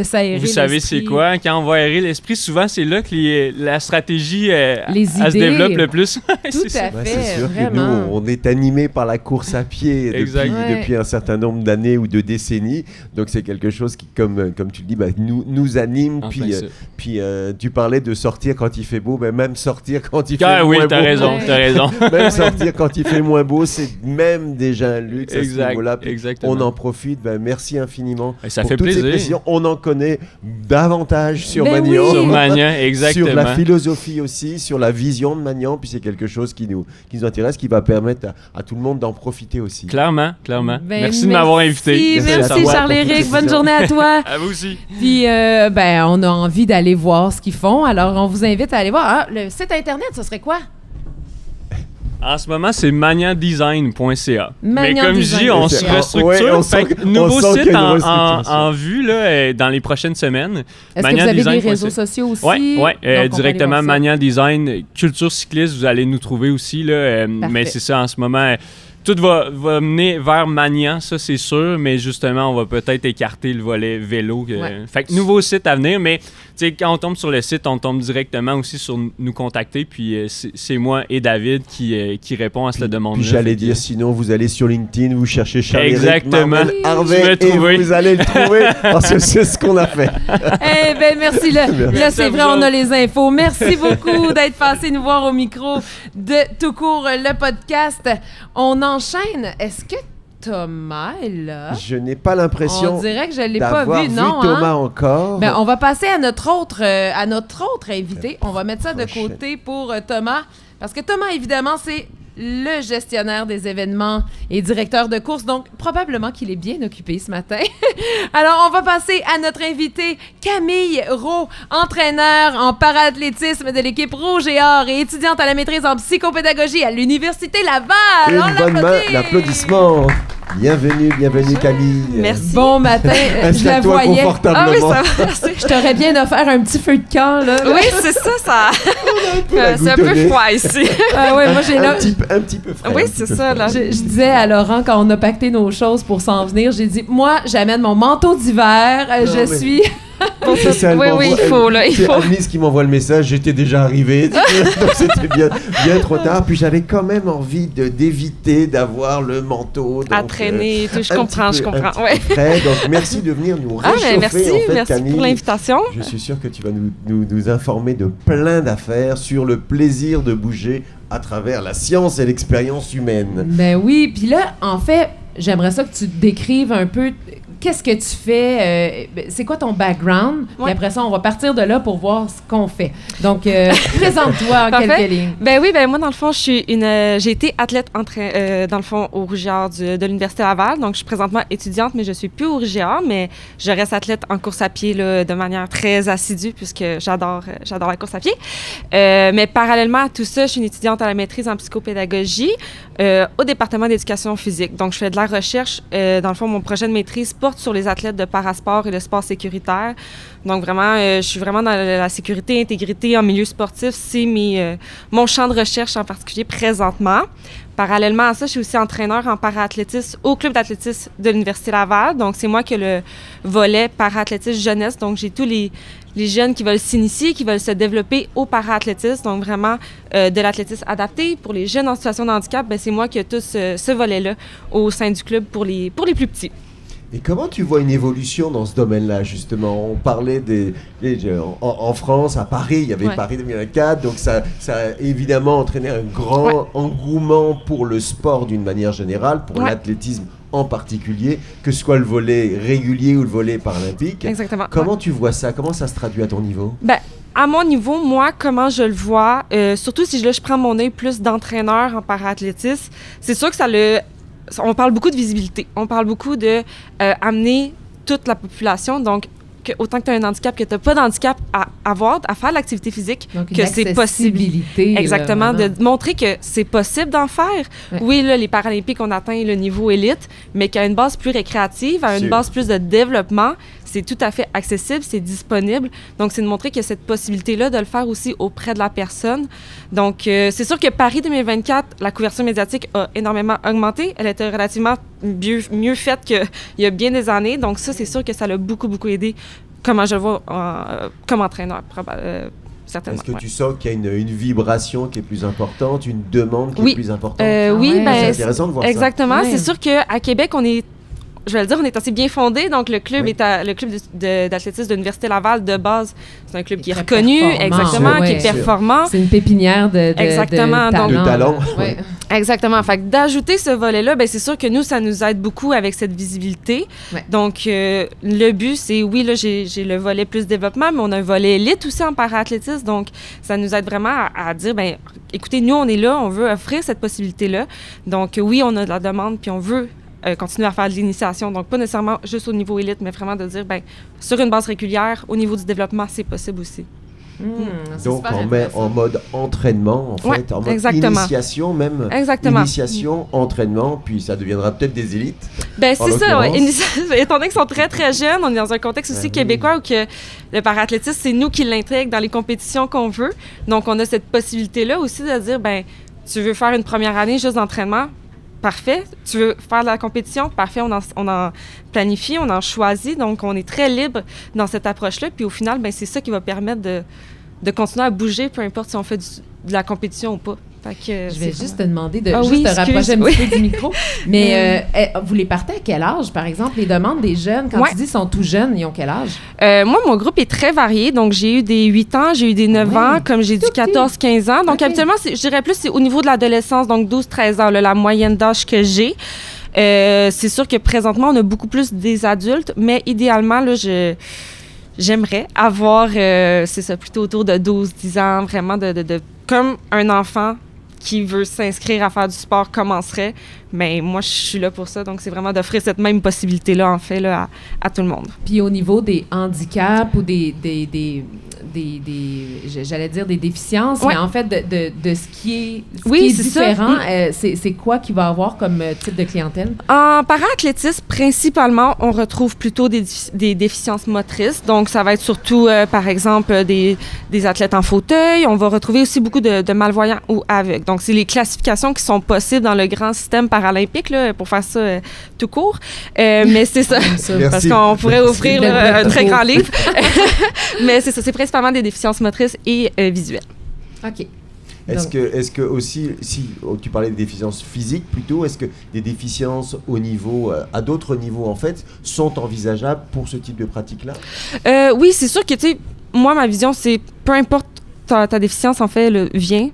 s'aérer Vous savez l'esprit. c'est quoi? Quand on va aérer l'esprit, souvent, c'est là que la stratégie elle se idées. développe le plus. Tout C'est ça. à fait, c'est sûr vraiment. que nous, on est animés par la course à pied Exact. depuis un certain nombre d'années ou de décennies. Donc, c'est quelque chose qui, comme tu le dis, nous anime. En Puis, plein ça. tu parlais de sortir quand il fait beau, mais même sortir quand il fait Ah oui, moins t'as beau. raison, Ouais. t'as raison. Même sortir quand il fait moins beau, c'est même déjà un luxe à ce Exact, niveau-là. Puis exactement. on en profite. Merci infiniment Et ça pour fait toutes ces plaisir. précisions. On en connaît davantage sur Ben Magnan. oui. Sur Magnan, exactement. Sur la philosophie aussi, sur la vision de Magnan, puis c'est quelque chose qui nous intéresse, qui va permettre à tout le monde d'en profiter aussi. Clairement. Ben, merci de m'avoir invité. Merci à Merci, toi pour Charles-Éric. toutes Bonne ces journée à toi. À vous aussi. Puis, on a envie d'aller voir ce qu'ils font. Alors, on vous invite à aller voir. Ah, le site Internet, ce serait quoi? En ce moment, c'est maniandesign.ca. Mais Magnan comme je dis, Design. on se Ouais, restructure. on sent Fait que que- nouveau on sent qu'il y site a une en restructuration. vue là, dans les prochaines semaines. Est-ce que vous avez des Maniandesign.ca. réseaux sociaux aussi? Oui, Donc, on peut directement aller voir ça. Magnan Design, culture cycliste, vous allez nous trouver aussi. Là, mais c'est ça, en ce moment, tout va mener vers Magnan, ça c'est sûr, mais justement, on va peut-être écarter le volet vélo. Ouais. Fait que nouveau site à venir, mais quand on tombe sur le site, on tombe directement aussi sur nous contacter, puis c'est moi et David qui répond à cette demande-là. Puis j'allais Fait que- dire, sinon vous allez sur LinkedIn, vous cherchez Charles Exactement. Harvey Tu vas et trouver. vous allez le trouver parce que c'est ce qu'on a fait. Eh bien, merci. Là, Merci c'est à vrai, vous on a autres. les infos. Merci beaucoup d'être passé nous voir au micro de Tout court, le podcast. On enchaîne. Est-ce que Thomas est là? Je n'ai pas l'impression On dirait que je ne l'ai pas d'avoir vu, vu non? Thomas hein? encore. Ben, on va passer à notre autre invité. On va mettre ça de Prochaine. côté pour Thomas. Parce que Thomas, évidemment, c'est le gestionnaire des événements et directeur de course. Donc, probablement qu'il est bien occupé ce matin. Alors, on va passer à notre invité, Camille Rowe, entraîneur en paraathlétisme de l'équipe Rouge et Or et étudiante à la maîtrise en psychopédagogie à l'Université Laval. Une On bonne main l'applaudit! d'applaudissements. Bienvenue Camille. Merci. Bon matin, je la Installe-toi voyais. Ah oui, confortablement. ça va, merci. Je t'aurais bien offert un petit feu de camp, là. Oui, c'est ça. la C'est un peu gouttonnée. froid ici. Ah ouais, moi j'ai là. un petit peu frais. Oui, un petit c'est peu ça, frais. là. Je disais à Laurent, quand on a pacté nos choses pour s'en venir, j'ai dit, moi, j'amène mon manteau d'hiver, Non, je mais- suis... C'est ça, elle Oui, m'envoie- il faut, là, il c'est faut. Annelise qui m'envoie le message, j'étais déjà arrivé, donc c'était bien trop tard. Puis j'avais quand même envie d'éviter d'avoir le manteau. À donc, traîner et tout, je un comprends, petit je peu- un comprends. petit Ouais. peu frais. Donc merci de venir nous Ah, réchauffer mais merci, en fait, merci Camille. pour l'invitation. Je suis sûr que tu vas nous informer de plein d'affaires sur le plaisir de bouger à travers la science et l'expérience humaine. Ben oui, puis là, en fait, j'aimerais ça que tu décrives un peu qu'est-ce que tu fais, c'est quoi ton background, Ouais. et après ça, on va partir de là pour voir ce qu'on fait. Donc, présente-toi en Parfait. quelques lignes. Ben oui, ben moi, dans le fond, j'ai été athlète dans le fond, au Rougiard de l'Université Laval. Donc, je suis présentement étudiante, mais je suis plus au Rougiard, mais je reste athlète en course à pied là, de manière très assidue, puisque j'adore la course à pied. Mais parallèlement à tout ça, je suis une étudiante à la maîtrise en psychopédagogie au département d'éducation physique. Donc, je fais de la recherche. Dans le fond, mon projet de maîtrise porte sur les athlètes de parasport et le sport sécuritaire. Donc, vraiment, je suis vraiment dans la sécurité, intégrité en milieu sportif. C'est mon champ de recherche en particulier présentement. Parallèlement à ça, je suis aussi entraîneur en paraathlétisme au club d'athlétisme de l'Université Laval. Donc, c'est moi qui ai le volet paraathlétisme jeunesse. Donc, j'ai tous les jeunes qui veulent s'initier, qui veulent se développer au paraathlétisme. Donc, vraiment, de l'athlétisme adapté. Pour les jeunes en situation de handicap, ben, c'est moi qui ai tout ce volet-là au sein du club pour les plus petits. Et comment tu vois une évolution dans ce domaine-là, justement? On parlait en France, à Paris, il y avait Ouais. Paris 2024, donc ça a évidemment entraîné un grand engouement pour le sport d'une manière générale, pour Ouais. l'athlétisme en particulier, que ce soit le volet régulier ou le volet paralympique. Exactement. Comment tu vois ça? Comment ça se traduit à ton niveau? Ben, à mon niveau, moi, comment je le vois, surtout si je prends mon œil plus d'entraîneur en paraathlétisme, c'est sûr que on parle beaucoup de visibilité. On parle beaucoup de amener toute la population. Donc, autant que tu as un handicap, que tu n'as pas d'handicap à faire l'activité physique, Donc, que c'est possible. possible. Exactement, de montrer que c'est possible d'en faire. Ouais. Oui, là, les Paralympiques, on atteint le niveau élite, mais qu'à une base plus récréative, à une Sûr. base plus de développement, c'est tout à fait accessible, c'est disponible. Donc, c'est de montrer qu'il y a cette possibilité-là de le faire aussi auprès de la personne. Donc, c'est sûr que Paris 2024, la couverture médiatique a énormément augmenté. Elle était relativement mieux faite qu'il y a bien des années. Donc, ça, c'est sûr que ça l'a beaucoup, beaucoup aidé, comment je le vois comme entraîneur, certainement. Est-ce que ouais. tu sens qu'il y a une vibration qui est plus importante, une demande qui Oui. est plus importante? Oui, ouais, ben, c'est intéressant de voir ça. exactement. Ouais. C'est sûr qu'à Québec, je vais le dire, on est assez bien fondé. Donc, le club Oui. le club d'athlétisme de l'Université Laval, de base, c'est un club qui est Très reconnu, performant, exactement, ouais. qui est Sûr. performant. C'est une pépinière de Exactement, donc- De talent. Ouais. Exactement. Fait que d'ajouter ce volet-là, ben c'est sûr que nous, ça nous aide beaucoup avec cette visibilité. Ouais. Donc, le but, c'est, oui, là, j'ai le volet plus développement, mais on a un volet élite aussi en paraathlétisme. Donc, ça nous aide vraiment à dire, ben écoutez, nous, on est là, on veut offrir cette possibilité-là. Donc, oui, on a de la demande, puis on veut continuer à faire de l'initiation. Donc, pas nécessairement juste au niveau élite, mais vraiment de dire, ben sur une base régulière, au niveau du développement, c'est possible aussi. C'est Donc, super en mode entraînement, en fait, Ouais, en mode exactement. initiation même. Exactement. Initiation, entraînement, puis ça deviendra peut-être des élites. Ben En c'est ça, ouais. l'occurrence. Étant donné qu'ils sont très, très jeunes, on est dans un contexte aussi Ben oui. québécois où que le paraathlétisme, c'est nous qui l'intègre dans les compétitions qu'on veut. Donc, on a cette possibilité-là aussi de dire, ben tu veux faire une première année juste d'entraînement? Parfait. Tu veux faire de la compétition? Parfait. On en planifie, on en choisit. Donc, on est très libre dans cette approche-là. Puis, au final, ben c'est ça qui va permettre de continuer à bouger, peu importe si on fait de la compétition ou pas. Fait que, Je vais c'est juste te demander de Ah juste oui, te rapprocher un excuse, petit peu du micro. Mais vous les partez à quel âge, par exemple? Les demandes des jeunes, quand Ouais. tu dis sont tout jeunes, ils ont quel âge? Moi, mon groupe est très varié. Donc, j'ai eu des 8 ans, j'ai eu des 9 Ouais. ans, comme j'ai du Tout petit. 14-15 ans. Donc, Ok. habituellement, je dirais plus c'est au niveau de l'adolescence, donc 12-13 ans, là, la moyenne d'âge que j'ai. C'est sûr que présentement, on a beaucoup plus des adultes, mais idéalement, là, j'aimerais avoir, c'est ça, plutôt autour de 12-10 ans, vraiment comme un enfant qui veut s'inscrire à faire du sport commencerait. Mais moi, je suis là pour ça. Donc, c'est vraiment d'offrir cette même possibilité-là, en fait, là, à tout le monde. Puis au niveau des handicaps ou j'allais dire des déficiences, Ouais. mais en fait de ce qui est, Oui, qui est c'est ça. différent, c'est quoi qu'il va avoir comme type de clientèle? En paraathlétisme, principalement, on retrouve plutôt des déficiences motrices. Donc, ça va être surtout, par exemple, des athlètes en fauteuil. On va retrouver aussi beaucoup de malvoyants ou aveugles. Donc, c'est les classifications qui sont possibles dans le grand système paralympique, là, pour faire ça tout court. Mais c'est ça. Comme ça. Merci. Parce qu'on pourrait offrir Belle là, un blague très trop. grand livre. Mais c'est ça, c'est principalement des déficiences motrices et visuelles. OK. Est-ce que aussi, si tu parlais de déficiences physiques plutôt, est-ce que des déficiences au niveau, à d'autres niveaux en fait, sont envisageables pour ce type de pratique-là? Oui, c'est sûr que, tu sais, moi, ma vision, c'est peu importe ta déficience, en fait, vient.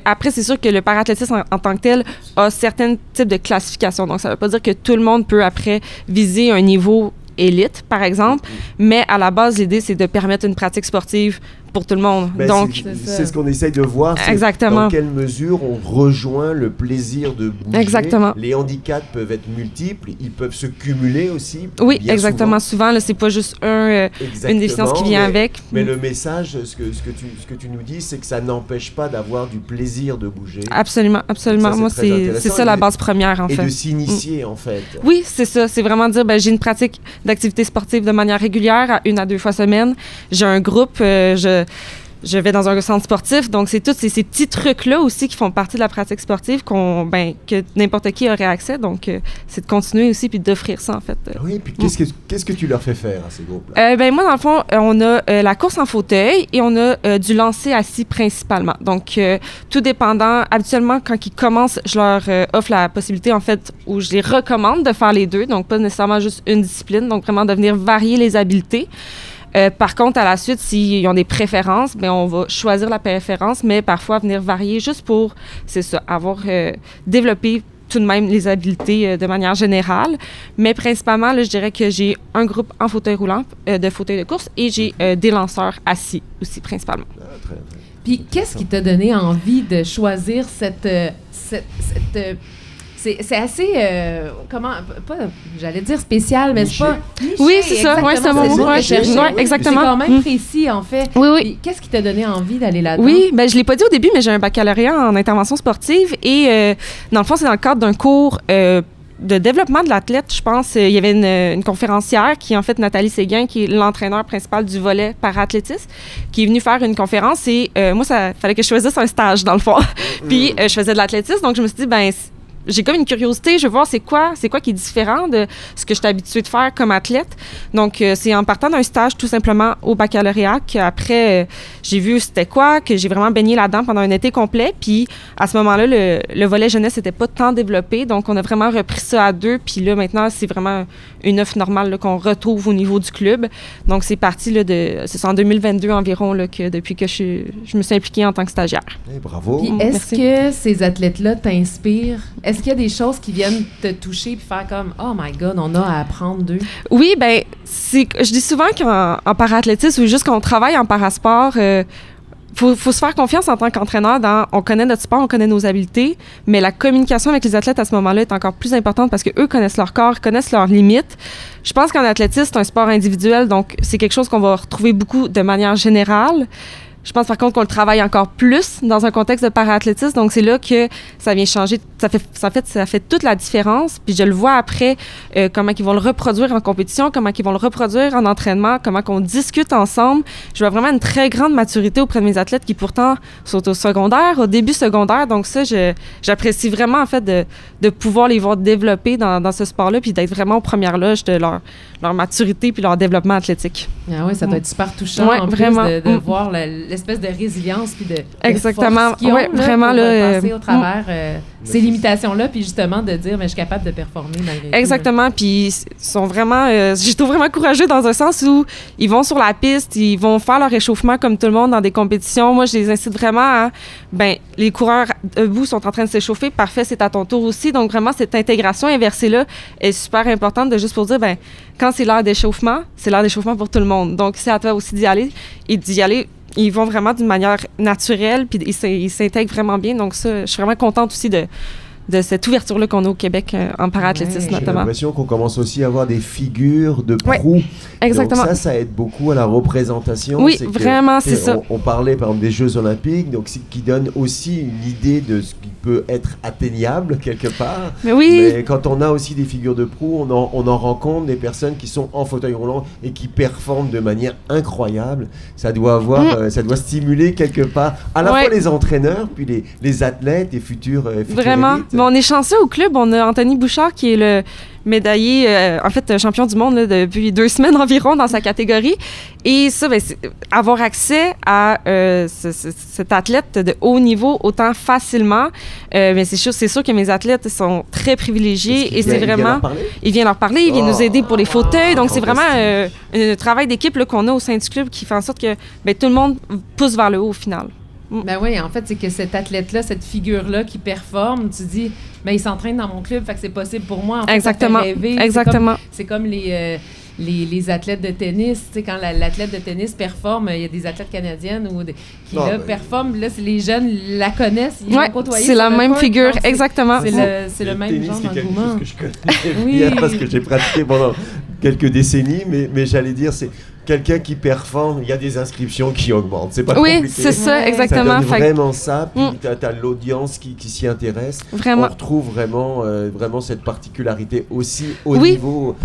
Après, c'est sûr que le parathlétisme en tant que tel a certains types de classifications. Donc, ça ne veut pas dire que tout le monde peut, après, viser un niveau élite, par exemple. Mais à la base, l'idée, c'est de permettre une pratique sportive pour tout le monde. Ben, donc, c'est ce qu'on essaye de voir. Exactement. Dans quelle mesure on rejoint le plaisir de bouger. Exactement. Les handicaps peuvent être multiples, ils peuvent se cumuler aussi. Oui, exactement. Souvent, là, c'est pas juste une déficience qui vient avec. Mais le message, ce que tu nous dis, c'est que ça n'empêche pas d'avoir du plaisir de bouger. Absolument, absolument. Ça, moi, c'est ça la base première, en fait. Et de s'initier, en fait. Oui, c'est ça. C'est vraiment dire, j'ai une pratique d'activité sportive de manière régulière, à 1 à 2 fois semaine. J'ai un groupe, je vais dans un centre sportif, donc c'est tous ces petits trucs-là aussi qui font partie de la pratique sportive que n'importe qui aurait accès. Donc, c'est de continuer aussi puis d'offrir ça, en fait. Oui, puis qu'est-ce que tu leur fais faire à ces groupes-là? Moi, dans le fond, on a la course en fauteuil et on a du lancer assis principalement. Donc, tout dépendant, habituellement, quand ils commencent, je leur offre la possibilité, en fait, où je les recommande de faire les deux, donc pas nécessairement juste une discipline, donc vraiment de venir varier les habiletés. Par contre, à la suite, s'ils ont des préférences, on va choisir la préférence, mais parfois venir varier juste pour, c'est ça, avoir développé tout de même les habiletés de manière générale. Mais principalement, là, je dirais que j'ai un groupe en fauteuil roulant, de fauteuil de course, et j'ai des lanceurs assis aussi, principalement. Très. Puis, qu'est-ce qui t'a donné envie de choisir c'est assez, j'allais dire spécial, mais c'est pas... Niché, oui, c'est ça, ouais, c'est un bon mot. Exactement. C'est quand même précis, en fait. Oui. Puis, qu'est-ce qui t'a donné envie d'aller là-dedans? Oui, je ne l'ai pas dit au début, mais j'ai un baccalauréat en intervention sportive et, dans le fond, c'est dans le cadre d'un cours de développement de l'athlète, je pense. Il y avait une conférencière qui est en fait Nathalie Séguin, qui est l'entraîneur principal du volet parathlétisme, qui est venue faire une conférence et moi, ça fallait que je choisisse un stage, dans le fond. Puis, je faisais de l'athlétisme, donc je me suis dit, j'ai comme une curiosité, je veux voir c'est quoi qui est différent de ce que je suis habituée de faire comme athlète. Donc, c'est en partant d'un stage tout simplement au baccalauréat qu'après, j'ai vu c'était quoi, que j'ai vraiment baigné là-dedans pendant un été complet. Puis, à ce moment-là, le volet jeunesse n'était pas tant développé. Donc, on a vraiment repris ça à 2. Puis là, maintenant, c'est vraiment une offre normale là, qu'on retrouve au niveau du club. Donc, c'est parti là, c'est en 2022 environ là, depuis que je me suis impliquée en tant que stagiaire. Hey, bravo! Puis, est-ce que ces athlètes-là t'inspirent? Est-ce qu'il y a des choses qui viennent te toucher puis faire comme « Oh my God, on a à apprendre d'eux ». Oui, je dis souvent qu'en parathlétisme ou juste quand on travaille en parasport, faut se faire confiance en tant qu'entraîneur on connaît notre sport, on connaît nos habiletés, mais la communication avec les athlètes à ce moment-là est encore plus importante parce qu'eux connaissent leur corps, connaissent leurs limites. Je pense qu'en athlétisme, c'est un sport individuel, donc c'est quelque chose qu'on va retrouver beaucoup de manière générale. Je pense par contre qu'on le travaille encore plus dans un contexte de paraathlétisme, donc c'est là que ça vient changer. Ça fait toute la différence. Puis je le vois après comment ils vont le reproduire en compétition, comment ils vont le reproduire en entraînement, comment qu'on discute ensemble. Je vois vraiment une très grande maturité auprès de mes athlètes qui pourtant sont au secondaire, au début secondaire. Donc ça, j'apprécie vraiment en fait de pouvoir les voir développer dans ce sport-là, puis d'être vraiment aux premières loges de leur maturité puis leur développement athlétique. Ah oui, ça doit être super touchant en vraiment. Plus de voir l'espèce de résilience puis de exactement. Force qu'ils ont, vraiment pour passer au travers ces limitations-là puis justement de dire mais je suis capable de performer malgré tout. Exactement, puis ils sont vraiment je trouve vraiment courageux dans un sens où ils vont sur la piste, ils vont faire leur échauffement comme tout le monde dans des compétitions. Moi, je les incite vraiment à les coureurs debout sont en train de s'échauffer, parfait, c'est à ton tour aussi. Donc vraiment cette intégration inversée-là est super importante de juste pour dire quand c'est l'heure d'échauffement, c'est l'heure d'échauffement pour tout le monde. Donc c'est à toi aussi d'y aller et d'y aller. Ils vont vraiment d'une manière naturelle, puis ils s'intègrent vraiment bien. Donc ça, je suis vraiment contente aussi de cette ouverture-là qu'on a au Québec en paraathlétisme, notamment. J'ai l'impression qu'on commence aussi à avoir des figures de proue. Oui, exactement. Donc ça aide beaucoup à la représentation. Oui, vraiment, c'est ça. On parlait, par exemple, des Jeux Olympiques, donc qui donne aussi une idée de ce qui peut être atteignable, quelque part. Mais quand on a aussi des figures de proue, on en rencontre des personnes qui sont en fauteuil roulant et qui performent de manière incroyable. Ça doit stimuler, quelque part, à la fois les entraîneurs, puis les athlètes et futurs vraiment. élites. Mais on est chanceux au club. On a Anthony Bouchard qui est médaillé, en fait, champion du monde là, depuis 2 semaines environ dans sa catégorie. Et ça, ben, avoir accès à cet athlète de haut niveau autant facilement, mais c'est sûr que mes athlètes sont très privilégiés et c'est vraiment... Il vient leur parler, il vient nous aider pour les fauteuils. Donc, c'est vraiment un travail d'équipe là, qu'on a au sein du club qui fait en sorte que ben, tout le monde pousse vers le haut au final. Ben oui, en fait, c'est que cet athlète-là, cette figure-là qui performe, tu dis, ben il s'entraîne dans mon club, fait que c'est possible pour moi. En fait, exactement. Ça fait rêver. Exactement. C'est comme les athlètes de tennis. Tu sais, quand l'athlète de tennis performe, il y a des athlètes canadiennes qui performent. Là, les jeunes la connaissent. Ils ouais, c'est la même figure, exactement. C'est le même genre d'engouement. C'est quelque chose que je connais bien parce que j'ai pratiqué pendant quelques décennies, mais j'allais dire, c'est quelqu'un qui performe, il y a des inscriptions qui augmentent. C'est pas compliqué. Oui, c'est ça, exactement. Ça donne vraiment ça, puis tu as l'audience qui s'y intéresse. Vraiment. On retrouve vraiment cette particularité aussi au niveau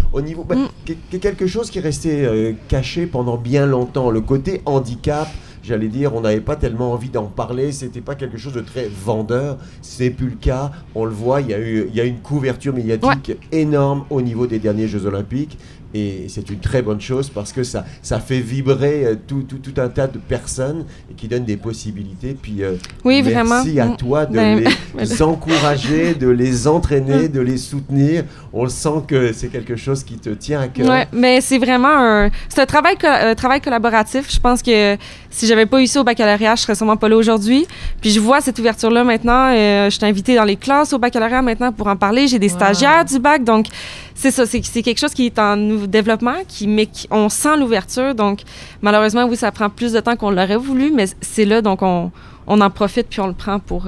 quelque chose qui est resté caché pendant bien longtemps. Le côté handicap, j'allais dire, on n'avait pas tellement envie d'en parler, c'était pas quelque chose de très vendeur, c'est plus le cas, on le voit, il y a une couverture médiatique énorme au niveau des derniers Jeux Olympiques, et c'est une très bonne chose parce que ça fait vibrer tout un tas de personnes et qui donne des possibilités. Puis merci à toi de les encourager, de les entraîner, de les soutenir. On sent que c'est quelque chose qui te tient à cœur. Oui, mais c'est vraiment c'est un travail collaboratif. Je pense que si j'avais pas eu ça au baccalauréat, je serais sûrement pas là aujourd'hui. Puis je vois cette ouverture-là maintenant. Je suis invitée dans les classes au baccalauréat maintenant pour en parler. J'ai des stagiaires du bac, donc c'est ça. C'est quelque chose qui est en développement, mais on sent l'ouverture. Donc malheureusement, oui, ça prend plus de temps qu'on l'aurait voulu, mais c'est là, donc on en profite puis on le prend pour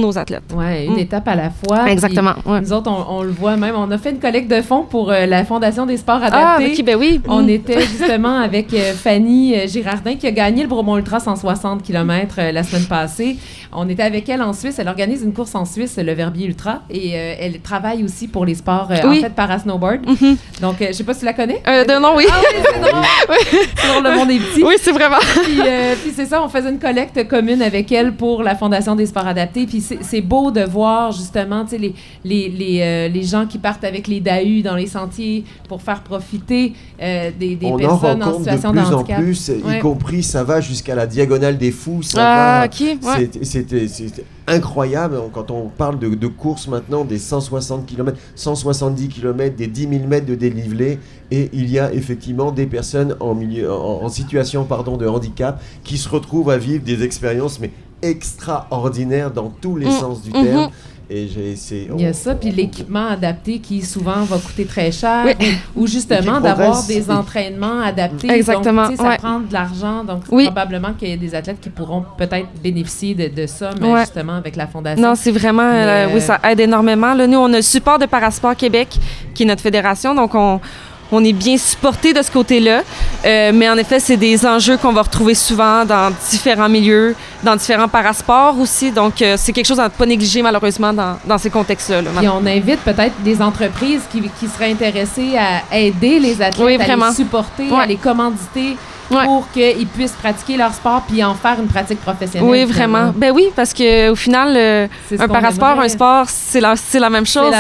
nos athlètes. Oui, une étape à la fois. Exactement. Ouais. Nous autres, on le voit même. On a fait une collecte de fonds pour la Fondation des sports adaptés. Ah, OK, ben oui. On était justement avec Fanny Girardin qui a gagné le Bromont Ultra 160 km la semaine passée. On était avec elle en Suisse. Elle organise une course en Suisse, le Verbier Ultra, et elle travaille aussi pour les sports, en fait, para-snowboard. Donc, je ne sais pas si tu la connais. Non, oui. Ah oui, c'est drôle. C'est drôle, le monde est petit. Oui, c'est vraiment. Puis c'est ça, on faisait une collecte commune avec elle pour la Fondation des sports adaptés. Puis c'est beau de voir justement, tu sais, les gens qui partent avec les DAU dans les sentiers pour faire profiter des personnes en situation de handicap. On en rencontre de plus en plus, y compris ça va jusqu'à la diagonale des fous. C'était incroyable quand on parle de courses maintenant, des 160 km, 170 km, des 10 000 mètres de dénivelé. Et il y a effectivement des personnes en situation de handicap qui se retrouvent à vivre des expériences mais extraordinaires dans tous les sens du terme. Et il y a ça, puis l'équipement adapté qui souvent va coûter très cher, ou justement d'avoir des entraînements adaptés. Exactement. Donc, ça prend de l'argent, donc probablement qu'il y a des athlètes qui pourront peut-être bénéficier de ça, mais justement avec la Fondation. Non, c'est vraiment, oui, ça aide énormément. Là, nous, on a le support de Parasport Québec, qui est notre fédération, donc on est bien supporté de ce côté-là, mais en effet, c'est des enjeux qu'on va retrouver souvent dans différents milieux, dans différents parasports aussi. Donc, c'est quelque chose à ne pas négliger, malheureusement, dans ces contextes-là. Et on invite peut-être des entreprises qui seraient intéressées à aider les athlètes, à les supporter, à les commanditer, pour qu'ils puissent pratiquer leur sport puis en faire une pratique professionnelle. Oui, vraiment. Ben oui, parce qu'au final, un parasport, un sport, c'est la même chose.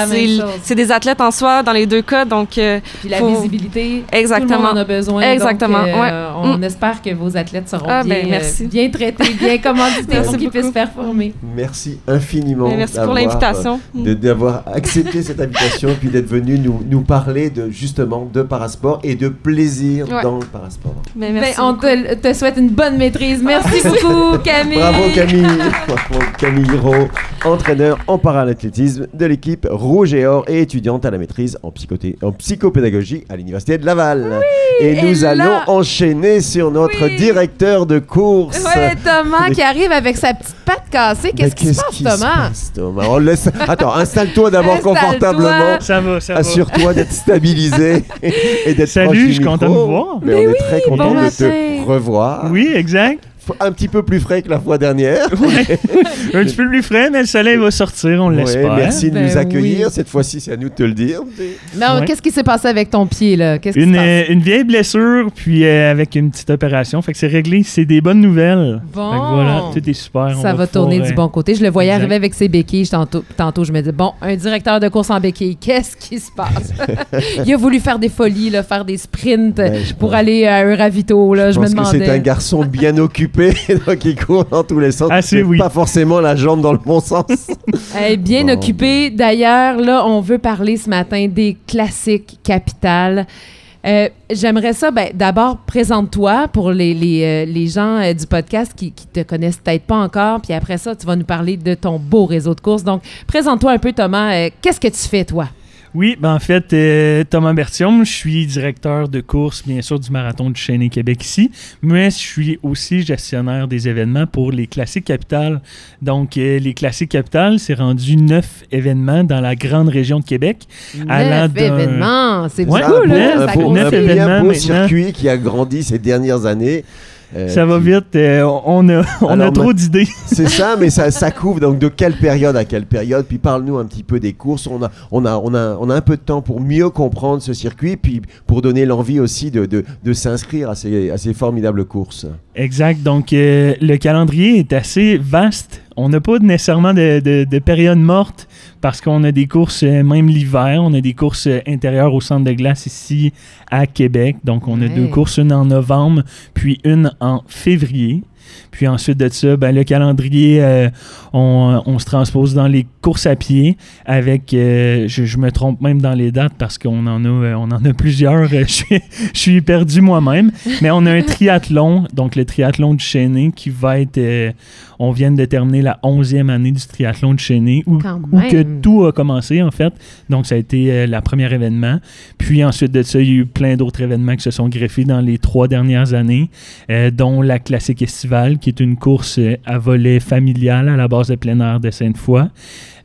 C'est des athlètes en soi dans les deux cas. Donc, puis la visibilité, exactement. tout le monde en a besoin. Exactement. Donc, on espère que vos athlètes seront bien traités, bien commandités pour qu'ils puissent performer. Merci infiniment. Merci pour l'invitation. D'avoir accepté cette invitation puis d'être venu nous parler justement de parasport et de plaisir dans le parasport. On te souhaite une bonne maîtrise. Merci beaucoup, Camille. Bravo, Camille. Bravo, Camille Giraud, entraîneur en paralathlétisme de l'équipe Rouge et Or et étudiante à la maîtrise en psychopédagogie à l'Université de Laval. Et nous allons enchaîner sur notre directeur de course. Oui, Thomas qui arrive avec sa petite patte cassée. Qu'est-ce qui se passe, Thomas? On laisse... Attends, installe-toi d'abord confortablement. Ça va. Assure-toi d'être stabilisé et d'être Salut, je suis content de vous voir. Mais on est très content de te revoir. Oui, exact. Un petit peu plus frais que la fois dernière. Un petit peu plus frais, mais le soleil va sortir, on l'espère. Merci de Ben nous accueillir. oui. Cette fois-ci, c'est à nous de te le dire. Non, Ouais. qu'est-ce qui s'est passé avec ton pied, là? Qu'est-ce qui se passe? Une vieille blessure, puis avec une petite opération. Fait que c'est réglé. C'est des bonnes nouvelles. Bon. Fait que voilà, tout est super. Ça On va pouvoir, tourner du bon côté. Je le voyais exact. arriver avec ses béquilles tantôt. Je me dis, bon, un directeur de course en béquilles, qu'est-ce qui se passe? Il a voulu faire des folies, là, faire des sprints Je pour pense- aller à Euravito. Là, je me pense que demandais. c'est un garçon bien occupé, donc il court dans tous les sens. Assez, mais oui. Pas forcément la jambe dans le bon sens. Bien Bon. occupé. D'ailleurs, là, on veut parler ce matin des classiques capitales. J'aimerais ça, d'abord, présente-toi pour les gens du podcast qui te connaissent peut-être pas encore, puis après ça, tu vas nous parler de ton beau réseau de courses. Donc, présente-toi un peu, Thomas. Qu'est-ce que tu fais, toi? Oui, en fait, Thomas Bertium, je suis directeur de course, bien sûr, du Marathon du Chêne Québec ici, mais je suis aussi gestionnaire des événements pour les Classiques Capitales. Donc, les Classiques Capitales, c'est rendu 9 événements dans la grande région de Québec. allant 9 d'un- événements. C'est Ouais, beaucoup, neuf, là. Ça beau- grossit. neuf bien événements beau maintenant. circuit qui a grandi ces dernières années. Ça va puis- vite, on a Alors, trop d'idées. C'est ça, mais ça couvre donc de quelle période à quelle période. Puis parle-nous un petit peu des courses. On a un peu de temps pour mieux comprendre ce circuit, puis pour donner l'envie aussi de s'inscrire à ces formidables courses. Exact. Donc, le calendrier est assez vaste. On n'a pas nécessairement de période morte parce qu'on a des courses, même l'hiver, on a des courses intérieures au centre de glace ici à Québec. Donc, on a Ouais. 2 courses, une en novembre, puis une en février. Puis ensuite de ça, le calendrier, on se transpose dans les courses à pied avec, je me trompe même dans les dates parce qu'on en a plusieurs, je suis perdu moi-même, mais on a un triathlon, donc le triathlon du Chêne qui va être, on vient de terminer la 11e année du triathlon du Chêne où Quand que même. tout a commencé en fait, donc ça a été le premier événement, puis ensuite de ça, il y a eu plein d'autres événements qui se sont greffés dans les 3 dernières années, dont la classique estivale qui est une course à volet familial à la base de plein air de Sainte-Foy.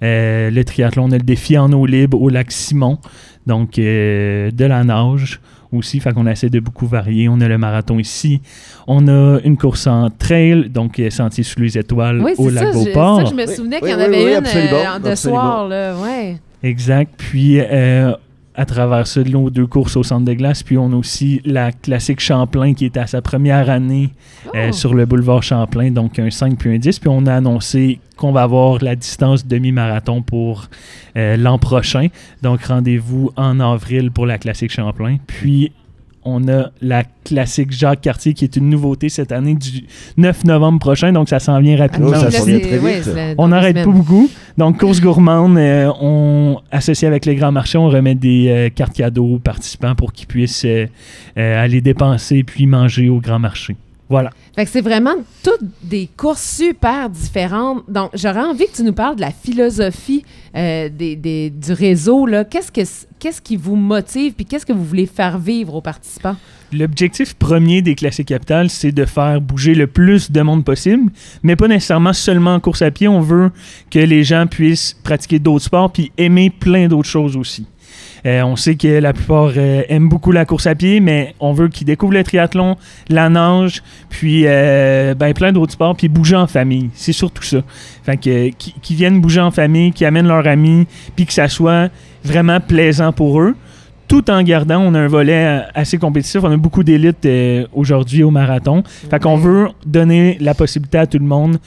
Le triathlon, on a le défi en eau libre au lac Simon, donc de la nage aussi, fait qu'on essaie de beaucoup varier. On a le marathon ici. On a une course en trail, donc sentier sous les étoiles Oui, au c'est ça. lac Ça, Beauport. je me souvenais qu'il y en oui, avait oui, une absolument, de absolument. soir, là. Ouais. Exact. Puis, à travers ça, nos 2 courses au centre de glace. Puis, on a aussi la classique Champlain qui est à sa première année Oh. sur le boulevard Champlain, donc un 5 puis un 10. Puis, on a annoncé qu'on va avoir la distance demi-marathon pour l'an prochain. Donc, rendez-vous en avril pour la classique Champlain. Puis, on a la classique Jacques Cartier qui est une nouveauté cette année du 9 novembre prochain. Donc, ça s'en vient rapidement. Oh, ça Là, s'en c'est- vient très ouais, vite. c'est On dans n'arrête 2 pas semaines. beaucoup. Donc, course gourmande, on associé avec les grands marchés, on remet des cartes cadeaux aux participants pour qu'ils puissent aller dépenser puis manger au grand marché. Voilà. Fait que c'est vraiment toutes des courses super différentes. Donc, j'aurais envie que tu nous parles de la philosophie du réseau, là. Qu'est-ce qui vous motive puis qu'est-ce que vous voulez faire vivre aux participants? L'objectif premier des Classiques Capitales, c'est de faire bouger le plus de monde possible, mais pas nécessairement seulement en course à pied. On veut que les gens puissent pratiquer d'autres sports puis aimer plein d'autres choses aussi. On sait que la plupart aiment beaucoup la course à pied, mais on veut qu'ils découvrent le triathlon, la nage, puis plein d'autres sports, puis bouger en famille. C'est surtout ça. Fait que qu'ils viennent bouger en famille, qu'ils amènent leurs amis, puis que ça soit vraiment plaisant pour eux. Tout en gardant, on a un volet assez compétitif. On a beaucoup d'élites aujourd'hui au marathon. Fait qu'on veut donner la possibilité à tout le monde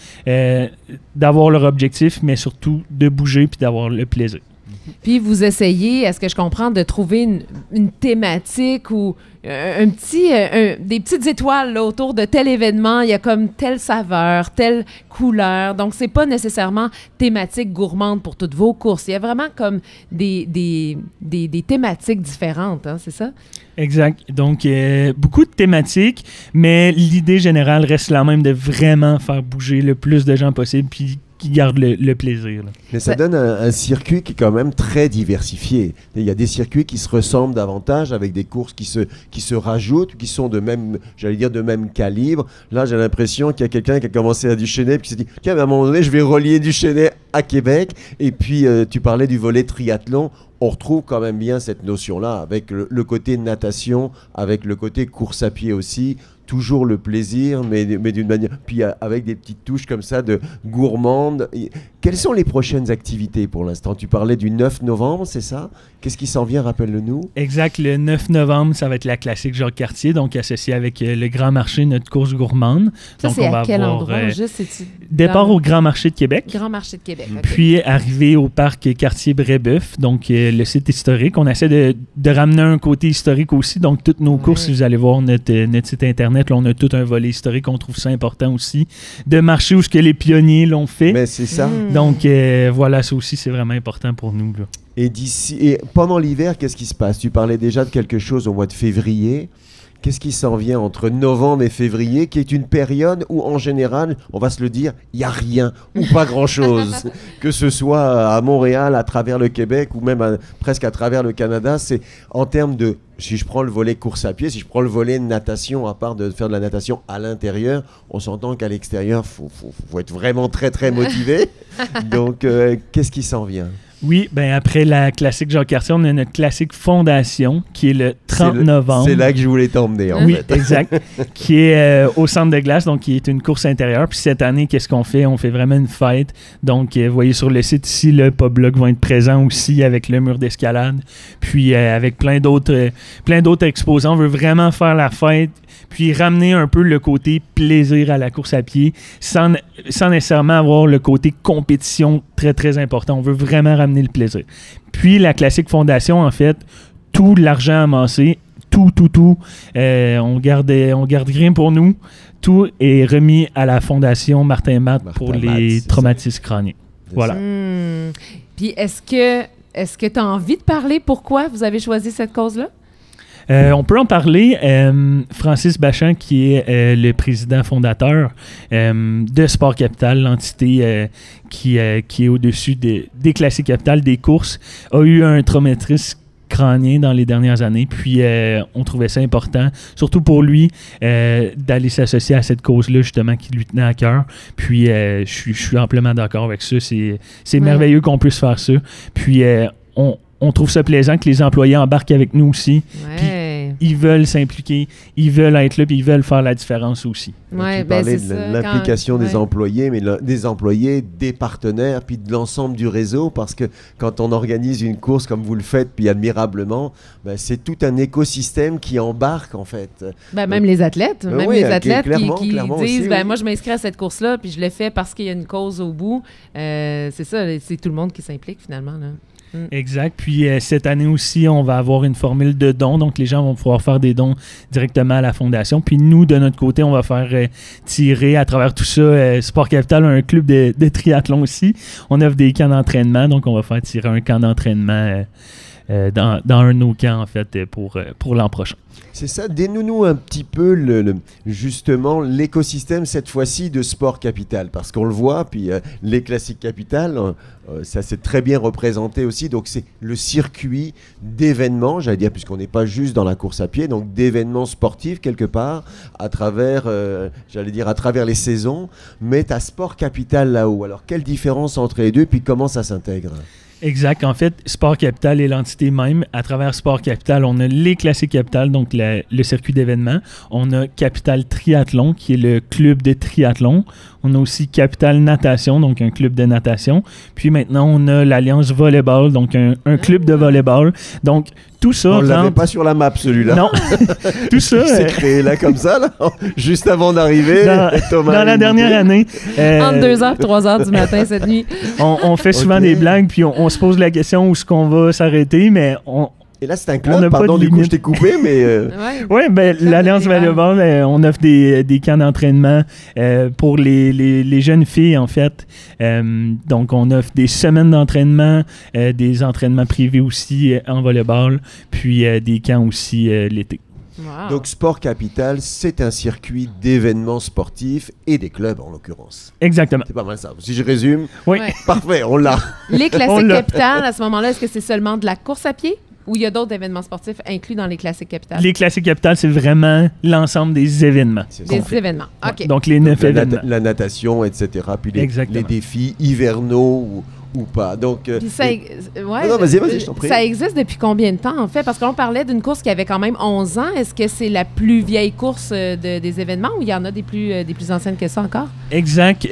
d'avoir leur objectif, mais surtout de bouger puis d'avoir le plaisir. Puis vous essayez, est-ce que je comprends, de trouver une thématique ou des petites étoiles là, autour de tel événement, il y a comme telle saveur, telle couleur. Donc, c'est pas nécessairement thématique gourmande pour toutes vos courses. Il y a vraiment comme des thématiques différentes, hein, c'est ça? Exact. Donc, beaucoup de thématiques, mais l'idée générale reste la même de vraiment faire bouger le plus de gens possible puis qui gardent le plaisir. Là. Mais ça donne un circuit qui est quand même très diversifié. Il y a des circuits qui se ressemblent davantage avec des courses qui se rajoutent, qui sont de même, j'allais dire, de même calibre. Là, j'ai l'impression qu'il y a quelqu'un qui a commencé à Duchesnay et qui s'est dit, tiens, à un moment donné, je vais relier Duchesnay à Québec. Et puis, tu parlais du volet triathlon. On retrouve quand même bien cette notion-là avec le côté natation, avec le côté course à pied aussi. toujours le plaisir, mais d'une manière... Puis avec des petites touches comme ça de gourmande. Quelles sont les prochaines activités pour l'instant? Tu parlais du 9 novembre, c'est ça? Qu'est-ce qui s'en vient, rappelle-le-nous? Exact, le 9 novembre, ça va être la classique Jacques-Cartier, donc associé avec le Grand Marché, notre course gourmande. Ça, donc, c'est on va à quel avoir, endroit? Juste, c'est-tu départ au Grand Marché de Québec. Grand Marché de Québec, OK. Puis arriver au parc Cartier-Brébeuf, donc le site historique. On essaie de ramener un côté historique aussi. Donc, toutes nos courses, si vous allez voir notre site Internet, là, on a tout un volet historique. On trouve ça important aussi de marcher où ce que les pionniers l'ont fait. Mais c'est ça. Donc, voilà, ça aussi, c'est vraiment important pour nous, là. Et pendant l'hiver, qu'est-ce qui se passe? Tu parlais déjà de quelque chose au mois de février. Qu'est-ce qui s'en vient entre novembre et février, qui est une période où, en général, on va se le dire, il n'y a rien ou pas grand-chose. Que ce soit à Montréal, à travers le Québec ou même presque à travers le Canada, c'est en termes de... Si je prends le volet course à pied, si je prends le volet natation, à part de faire de la natation à l'intérieur, on s'entend qu'à l'extérieur, faut être vraiment très, très motivé. Donc, qu'est-ce qui s'en vient? Oui, ben après la classique Jacques-Cartier, on a notre classique Fondation qui est le 30 novembre. C'est là que je voulais t'emmener, en oui, fait. exact. Qui est au centre de glace, donc qui est une course intérieure. Puis cette année, qu'est-ce qu'on fait? On fait vraiment une fête. Donc, vous voyez sur le site ici, le Pub-Block va être présent aussi avec le mur d'escalade. Puis avec plein d'autres exposants. On veut vraiment faire la fête, puis ramener un peu le côté plaisir à la course à pied sans nécessairement avoir le côté compétition très, très important. On veut vraiment ramener le plaisir. Puis la classique Fondation, en fait, tout l'argent amassé, tout, on garde rien pour nous. Tout est remis à la Fondation Martin Matt pour les traumatismes crâniens. Voilà. Puis est-ce que tu as envie de parler pourquoi vous avez choisi cette cause-là? On peut en parler. Francis Bachand, qui est le président fondateur de Sport Capital, l'entité qui est au-dessus des classiques capitales, des courses, a eu un traumatisme crânien dans les dernières années. Puis on trouvait ça important, surtout pour lui, d'aller s'associer à cette cause-là, justement, qui lui tenait à cœur. Puis je suis amplement d'accord avec ça. C'est merveilleux qu'on puisse faire ça. Puis on trouve ça plaisant que les employés embarquent avec nous aussi. Puis ils veulent s'impliquer, ils veulent être là, puis ils veulent faire la différence aussi. Tu parlais de l'implication des employés, mais des employés, des partenaires, puis de l'ensemble du réseau, parce que quand on organise une course comme vous le faites, puis admirablement, c'est tout un écosystème qui embarque, en fait. Même les athlètes, les athlètes qui disent, aussi, moi je m'inscris à cette course-là, puis je le fais parce qu'il y a une cause au bout. C'est ça, c'est tout le monde qui s'implique finalement, là. Exact. Puis cette année aussi, on va avoir une formule de dons. Donc, les gens vont pouvoir faire des dons directement à la Fondation. Puis nous, de notre côté, on va faire tirer à travers tout ça. Sport Capital a un club de triathlon aussi. On offre des camps d'entraînement. Donc, on va faire tirer un camp d'entraînement dans un de nos camps, en fait, pour l'an prochain. C'est ça, dénoue-nous un petit peu justement l'écosystème cette fois-ci de Sport Capital, parce qu'on le voit, puis les classiques Capital, ça s'est très bien représenté aussi, donc c'est le circuit d'événements, j'allais dire, puisqu'on n'est pas juste dans la course à pied, donc d'événements sportifs quelque part, à travers les saisons, mais tu as Sport Capital là-haut. Alors quelle différence entre les deux, puis comment ça s'intègre ? Exact. En fait, Sport Capital est l'entité même. À travers Sport Capital, on a les classiques Capital, donc le circuit d'événements. On a Capital Triathlon, qui est le club de triathlon. On a aussi Capital Natation, donc un club de natation. Puis maintenant, on a l'Alliance Volleyball, donc un club de volleyball. Donc, tout ça... On ne l'avait pas sur la map, celui-là. Non. Tout ça... Il s'est créé là, comme ça, là, juste avant d'arriver. Dans la dernière année... Entre 2h et 3h du matin, cette nuit. On fait souvent des blagues, puis on se pose la question où est-ce qu'on va s'arrêter, mais Et là, c'est un club, pardon, du coup, je t'ai coupé, mais... Oui, l'Alliance Volleyball, on offre des camps d'entraînement pour les jeunes filles, en fait. Donc, on offre des semaines d'entraînement, des entraînements privés aussi en volleyball, puis des camps aussi l'été. Wow. Donc, Sport Capital, c'est un circuit d'événements sportifs et des clubs, en l'occurrence. Exactement. C'est pas mal ça. Si je résume, oui. Parfait, on l'a. Les classiques Capital, à ce moment-là, est-ce que c'est seulement de la course à pied? Ou il y a d'autres événements sportifs inclus dans les classiques Capital? Les classiques Capital, c'est vraiment l'ensemble des événements. Des événements, OK. Donc, les 9 événements. La natation, etc. Puis les défis hivernaux ou pas. Donc, Puis ça, ouais, non, vas-y, je t'en prie. Ça existe depuis combien de temps, en fait? Parce qu'on parlait d'une course qui avait quand même 11 ans. Est-ce que c'est la plus vieille course des événements ou il y en a des plus anciennes que ça encore? Exact.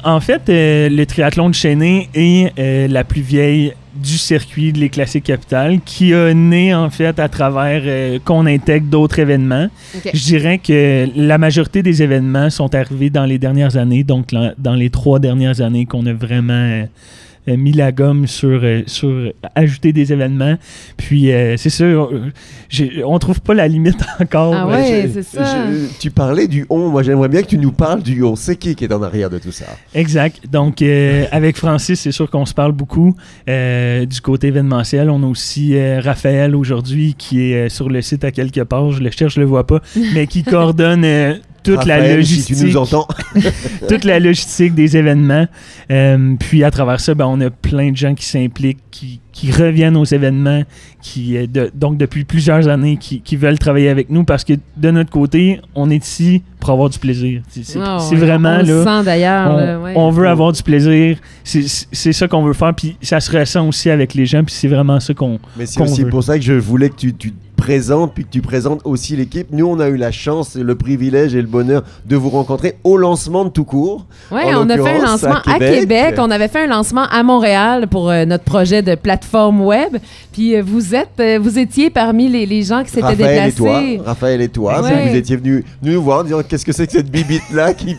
En fait, le triathlon de Chênay est la plus vieille du circuit de les Classiques Capitales, qui a né en fait à travers qu'on intègre d'autres événements. Okay. Je dirais que la majorité des événements sont arrivés dans les dernières années, donc dans les 3 dernières années qu'on a vraiment mis la gomme sur ajouter des événements. Puis c'est sûr, on trouve pas la limite encore. Ah ouais, c'est ça. Tu parlais du on. Moi, j'aimerais bien que tu nous parles du on. C'est qui est en arrière de tout ça? Exact. Donc, avec Francis, c'est sûr qu'on se parle beaucoup du côté événementiel. On a aussi Raphaël aujourd'hui qui est sur le site à quelque part. Je le cherche, je le vois pas, mais qui coordonne toute Raphaël, la logistique, si tu nous entends. toute la logistique des événements. Puis à travers ça, on a plein de gens qui s'impliquent, qui reviennent aux événements, donc depuis plusieurs années, qui veulent travailler avec nous parce que de notre côté, on est ici pour avoir du plaisir. C'est vraiment on là. Le sent d'ailleurs. On veut avoir du plaisir. C'est ça qu'on veut faire. Puis ça se ressent aussi avec les gens. Puis c'est vraiment ça qu'on Mais c'est aussi veut. pour ça que je voulais que tu te présentes, puis que tu présentes aussi l'équipe. Nous, on a eu la chance, le privilège et le bonheur de vous rencontrer au lancement de Tout Court. Oui, on a fait un lancement à Québec. On avait fait un lancement à Montréal pour notre projet de plateforme web. Puis vous étiez parmi les gens qui s'étaient déplacés. Raphaël et toi. Ouais. Vous étiez venus nous voir en disant qu'est-ce que c'est que cette bibite-là qui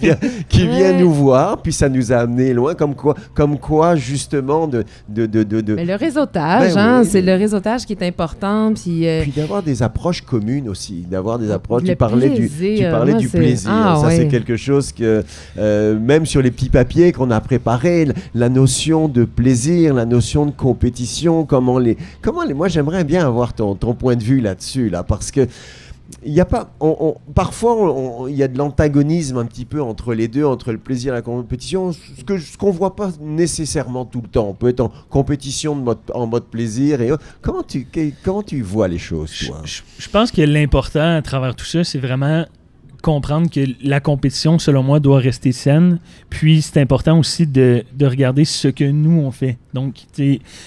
vient nous voir. Puis ça nous a amené loin. Comme quoi justement, Mais le réseautage, oui. c'est le réseautage qui est important. Puis d'avoir des approches communes aussi. D'avoir des approches. Le Tu parlais plaisir, du plaisir. C'est quelque chose que, même sur les petits papiers qu'on a préparés, la notion de plaisir, la notion de compétition, moi, j'aimerais bien avoir ton point de vue là-dessus, parce que il y a pas, parfois il y a de l'antagonisme un petit peu entre les deux, entre le plaisir et la compétition, ce qu'on voit pas nécessairement tout le temps. On peut être en compétition en mode plaisir. Comment tu vois les choses, toi? Je pense que l'important à travers tout ça, c'est vraiment comprendre que la compétition, selon moi, doit rester saine. Puis, c'est important aussi de regarder ce que nous, on fait. Donc,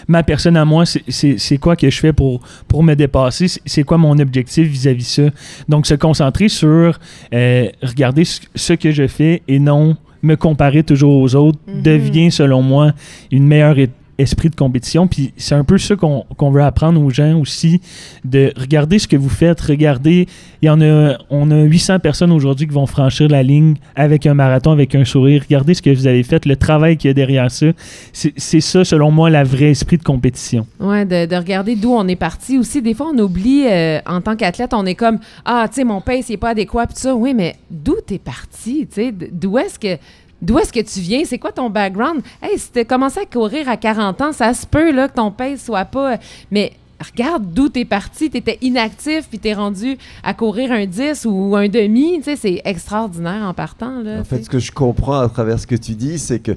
ma personne à moi, c'est quoi que je fais pour me dépasser? C'est quoi mon objectif vis-à-vis ça? Donc, se concentrer sur regarder ce que je fais et non me comparer toujours aux autres devient, selon moi, une meilleure esprit de compétition. Puis c'est un peu ça qu'on veut apprendre aux gens aussi, de regarder ce que vous faites. Regardez, on a 800 personnes aujourd'hui qui vont franchir la ligne avec un marathon, avec un sourire. Regardez ce que vous avez fait, le travail qu'il y a derrière ça. C'est ça, selon moi, la vraie esprit de compétition. Oui, de regarder d'où on est parti. Aussi, des fois, on oublie, en tant qu'athlète, on est comme « Ah, tu sais, mon pace, il n'est pas adéquat. » Puis ça, oui, mais d'où t'es parti? Tu sais, d'où est-ce que tu viens? C'est quoi ton background? Hey, si tu as commencé à courir à 40 ans, ça se peut là, que ton pace soit pas... Mais regarde d'où tu es parti. Tu étais inactif puis tu es rendu à courir un 10 ou un demi. Tu sais, c'est extraordinaire en partant. Là, en fait, ce que je comprends à travers ce que tu dis, c'est que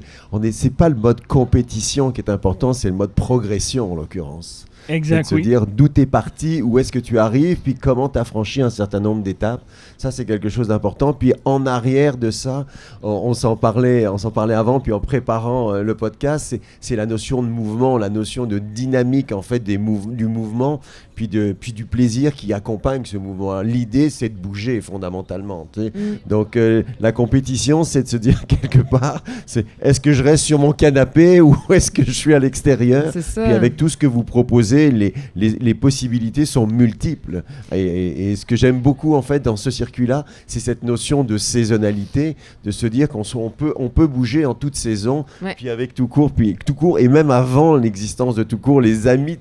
c'est pas le mode compétition qui est important, c'est le mode progression en l'occurrence. Exact, de se dire d'où t'es parti, où est-ce que tu arrives, puis comment t'as franchi un certain nombre d'étapes. Ça, c'est quelque chose d'important. Puis en arrière de ça, on s'en parlait avant, puis en préparant le podcast, c'est la notion de mouvement, la notion de dynamique en fait du mouvement, puis du plaisir qui accompagne ce mouvement. L'idée, c'est de bouger fondamentalement. Tu sais. Donc la compétition, c'est de se dire quelque part, est-ce que je reste sur mon canapé ou est-ce que je suis à l'extérieur? C'est ça. Puis avec tout ce que vous proposez, les possibilités sont multiples. Et ce que j'aime beaucoup en fait dans ce circuit-là, c'est cette notion de saisonnalité, de se dire on peut bouger en toute saison. Ouais. Puis avec Tout Court, et même avant l'existence de Tout Court, les amis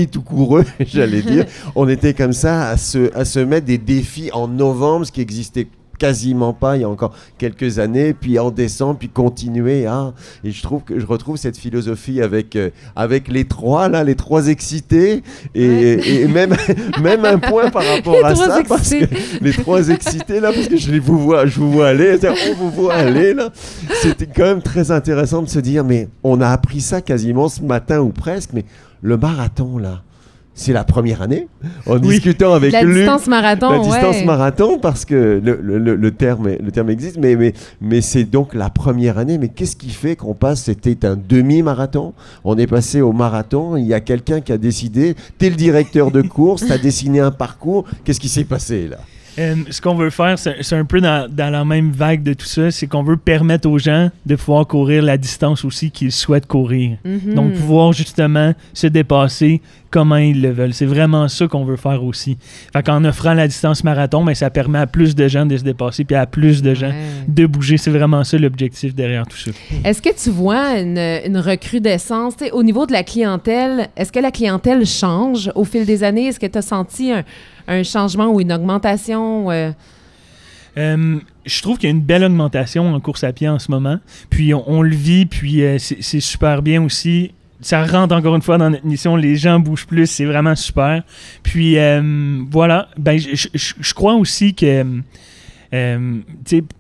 tout coureux, j'allais dire, on était comme ça à se mettre des défis en novembre, ce qui existait quasiment pas il y a encore quelques années, puis en décembre, puis continuer et je trouve que je retrouve cette philosophie avec les trois excités et même un point par rapport à ça, parce que les trois excités là, parce que je vous vois aller, on vous voit aller là, c'était quand même très intéressant de se dire mais on a appris ça quasiment ce matin ou presque, mais le marathon là, c'est la première année. En discutant avec la Luc, distance marathon, la distance ouais. marathon, parce que le terme existe, mais c'est donc la première année. Mais qu'est-ce qui fait qu'on passe, c'était un demi-marathon, on est passé au marathon, il y a quelqu'un qui a décidé, t'es le directeur de course, t'as dessiné un parcours, qu'est-ce qui s'est passé là? Ce qu'on veut faire, c'est un peu dans la même vague de tout ça, c'est qu'on veut permettre aux gens de pouvoir courir la distance aussi qu'ils souhaitent courir. Mhm. Donc, pouvoir justement se dépasser comment ils le veulent. C'est vraiment ça qu'on veut faire aussi. Fait qu'en offrant la distance marathon, ben, ça permet à plus de gens de se dépasser puis à plus de gens de bouger. C'est vraiment ça l'objectif derrière tout ça. Est-ce que tu vois une recrudescence au niveau de la clientèle? Est-ce que la clientèle change au fil des années? Est-ce que tu as senti un changement ou une augmentation? Je trouve qu'il y a une belle augmentation en course à pied en ce moment. Puis on le vit, puis c'est super bien aussi. Ça rentre encore une fois dans notre mission, les gens bougent plus, c'est vraiment super. Puis voilà, ben, je crois aussi que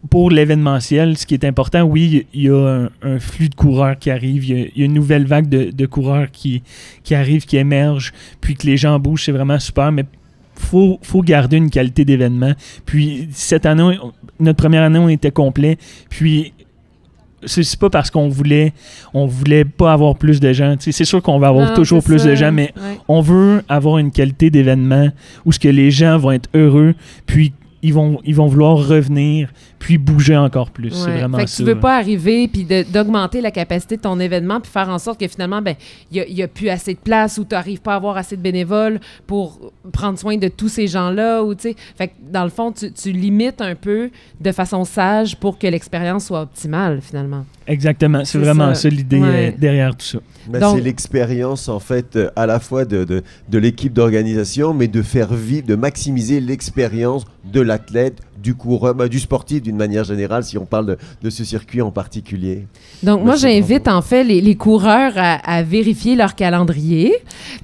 pour l'événementiel, ce qui est important, oui, il y a un flux de coureurs qui arrive, il y a une nouvelle vague de coureurs qui arrive, qui émerge, puis que les gens bougent, c'est vraiment super, mais faut garder une qualité d'événement. Puis cette année, notre première année, on était complet, puis c'est pas parce qu'on voulait pas avoir plus de gens. T'sais, c'est sûr qu'on va avoir toujours plus ça. de gens, mais Ouais. on veut avoir une qualité d'événement où ce que les gens vont être heureux, puis ils vont vouloir revenir, puis bouger encore plus. C'est Ouais. vraiment Fait que ça. tu veux pas arriver puis d'augmenter la capacité de ton événement puis faire en sorte que finalement, ben il y a plus assez de place ou tu n'arrives pas à avoir assez de bénévoles pour prendre soin de tous ces gens-là. Ou, tu sais, fait que dans le fond, tu limites un peu de façon sage pour que l'expérience soit optimale finalement. Exactement. C'est C'est vraiment ça. ça l'idée Ouais. derrière tout ça. Ben, Donc- c'est l'expérience en fait à la fois de l'équipe d'organisation, mais de faire vivre, de maximiser l'expérience de l'athlète, du coureur, du sportif d'une manière générale, si on parle de ce circuit en particulier. Donc, Ben, moi, c'est j'invite en fait les coureurs à vérifier leur calendrier,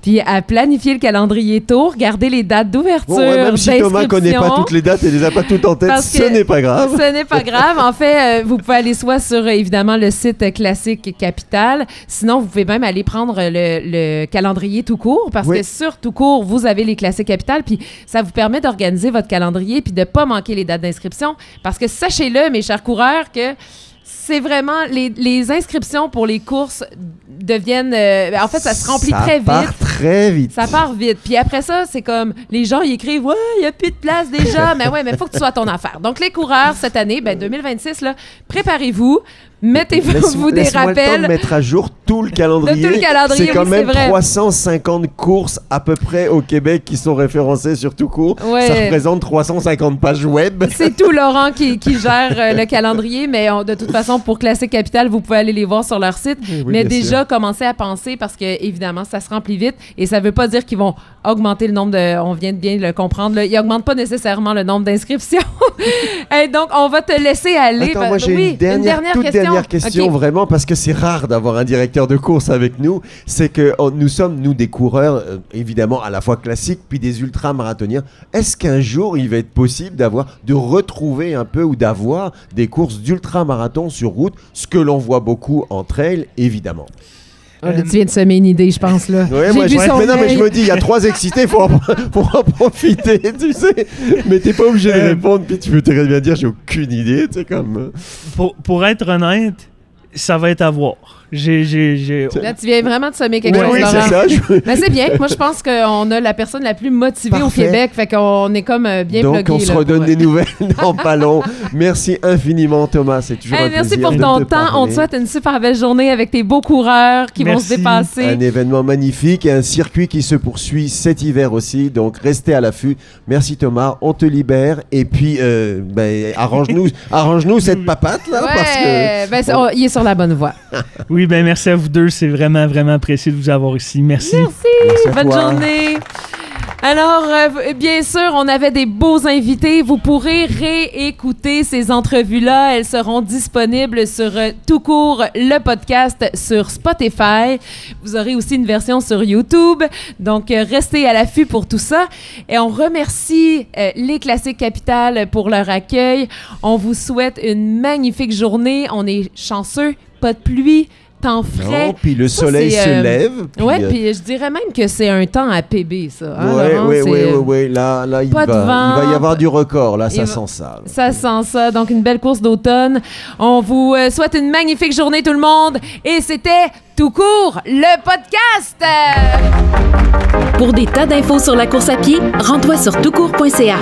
puis à planifier le calendrier tôt, regarder les dates d'ouverture, Bon, ouais, même si Thomas connaît pas toutes les dates et les a pas toutes en tête, Parce ce que n'est pas grave. Ce n'est pas grave. En fait, vous pouvez aller soit sur, évidemment, le site Classique Capital. Sinon, vous pouvez même aller prendre le calendrier tout court, parce Oui. que sur tout court, vous avez les Classiques Capital, puis ça vous permet d'organiser votre calendrier puis de pas manquer les dates d'inscription. Parce que sachez-le, mes chers coureurs, que c'est vraiment... Les inscriptions pour les courses deviennent... en fait, ça se remplit très vite. Ça part très vite. Ça part vite. Puis après ça, c'est comme les gens ils écrivent ouais, il y a plus de place déjà. Mais ouais, mais faut que tu sois à ton affaire. Donc les coureurs cette année, 2026 là, préparez-vous, mettez-vous des Laisse-moi le temps de rappels. mettre à jour tout le calendrier. De tout le calendrier, c'est quand oui, même c'est vrai. 350 courses à peu près au Québec qui sont référencées sur tout court. Ouais. Ça représente 350 pages web. C'est tout Laurent qui gère le calendrier, mais de toute façon pour Classique Capital, vous pouvez aller les voir sur leur site. Oui, mais bien déjà commencez à penser parce que évidemment ça se remplit vite et ça veut pas dire qu'ils vont augmenter le nombre de. On vient de bien le comprendre. Là, ils augmentent pas nécessairement le nombre d'inscriptions. Et donc on va te laisser aller. Attends, moi j'ai oui, une dernière question Ok. vraiment parce que c'est rare d'avoir un directeur de course avec nous. C'est que nous sommes des coureurs évidemment à la fois classiques puis des ultra-marathoniens. Est-ce qu'un jour il va être possible de retrouver un peu ou d'avoir des courses d'ultra-marathon sur route, ce que l'on voit beaucoup en trail évidemment. Ah, là, tu viens de semer une idée, je pense là. Ouais, J'ai moi, vu son mais non, mais je œil. me dis, il y a 3 excités, faut en profiter, tu sais. Mais t'es pas obligé de répondre, puis tu peux très bien dire, j'ai aucune idée, tu sais, comme. Pour être honnête, ça va être à voir. Là, tu viens vraiment de semer quelque Oui, chose, oui, Laurent. c'est ça. Mais c'est bien. Moi, je pense qu'on a la personne la plus motivée au Parfait. Québec. Fait qu'on est comme bien Donc, plugué. on se là, redonne pour- des nouvelles dans pas long. Merci infiniment, Thomas. C'est toujours Hey, un merci plaisir pour de ton te temps. On te parler. souhaite une super belle journée avec tes beaux coureurs qui vont se Merci. dépasser. Un événement magnifique et un circuit qui se poursuit cet hiver aussi. Donc, restez à l'affût. Merci, Thomas. On te libère. Et puis, arrange-nous cette papate, là. Parce que... ben, il est sur la bonne voie. Oui, ben merci à vous deux. C'est vraiment, vraiment apprécié de vous avoir ici. Merci. Merci à Bonne toi. journée. Alors, bien sûr, on avait des beaux invités. Vous pourrez réécouter ces entrevues-là. Elles seront disponibles sur tout court le podcast sur Spotify. Vous aurez aussi une version sur YouTube. Donc, restez à l'affût pour tout ça. Et on remercie les Classiques Capital pour leur accueil. On vous souhaite une magnifique journée. On est chanceux. Pas de pluie. temps frais. Non, puis le Ça, soleil c'est, se lève. Ouais, puis je dirais même que c'est un temps à PB, ça. Hein, Ouais, Laurent? ouais, C'est- ouais, ouais, ouais. Là, il pas de vent, va y avoir du record. Là, ça il sent ça. Ça sent ça. Donc, une belle course d'automne. On vous souhaite une magnifique journée, tout le monde. Et c'était Tout court, le podcast. Pour des tas d'infos sur la course à pied, rends-toi sur toutcourt.ca.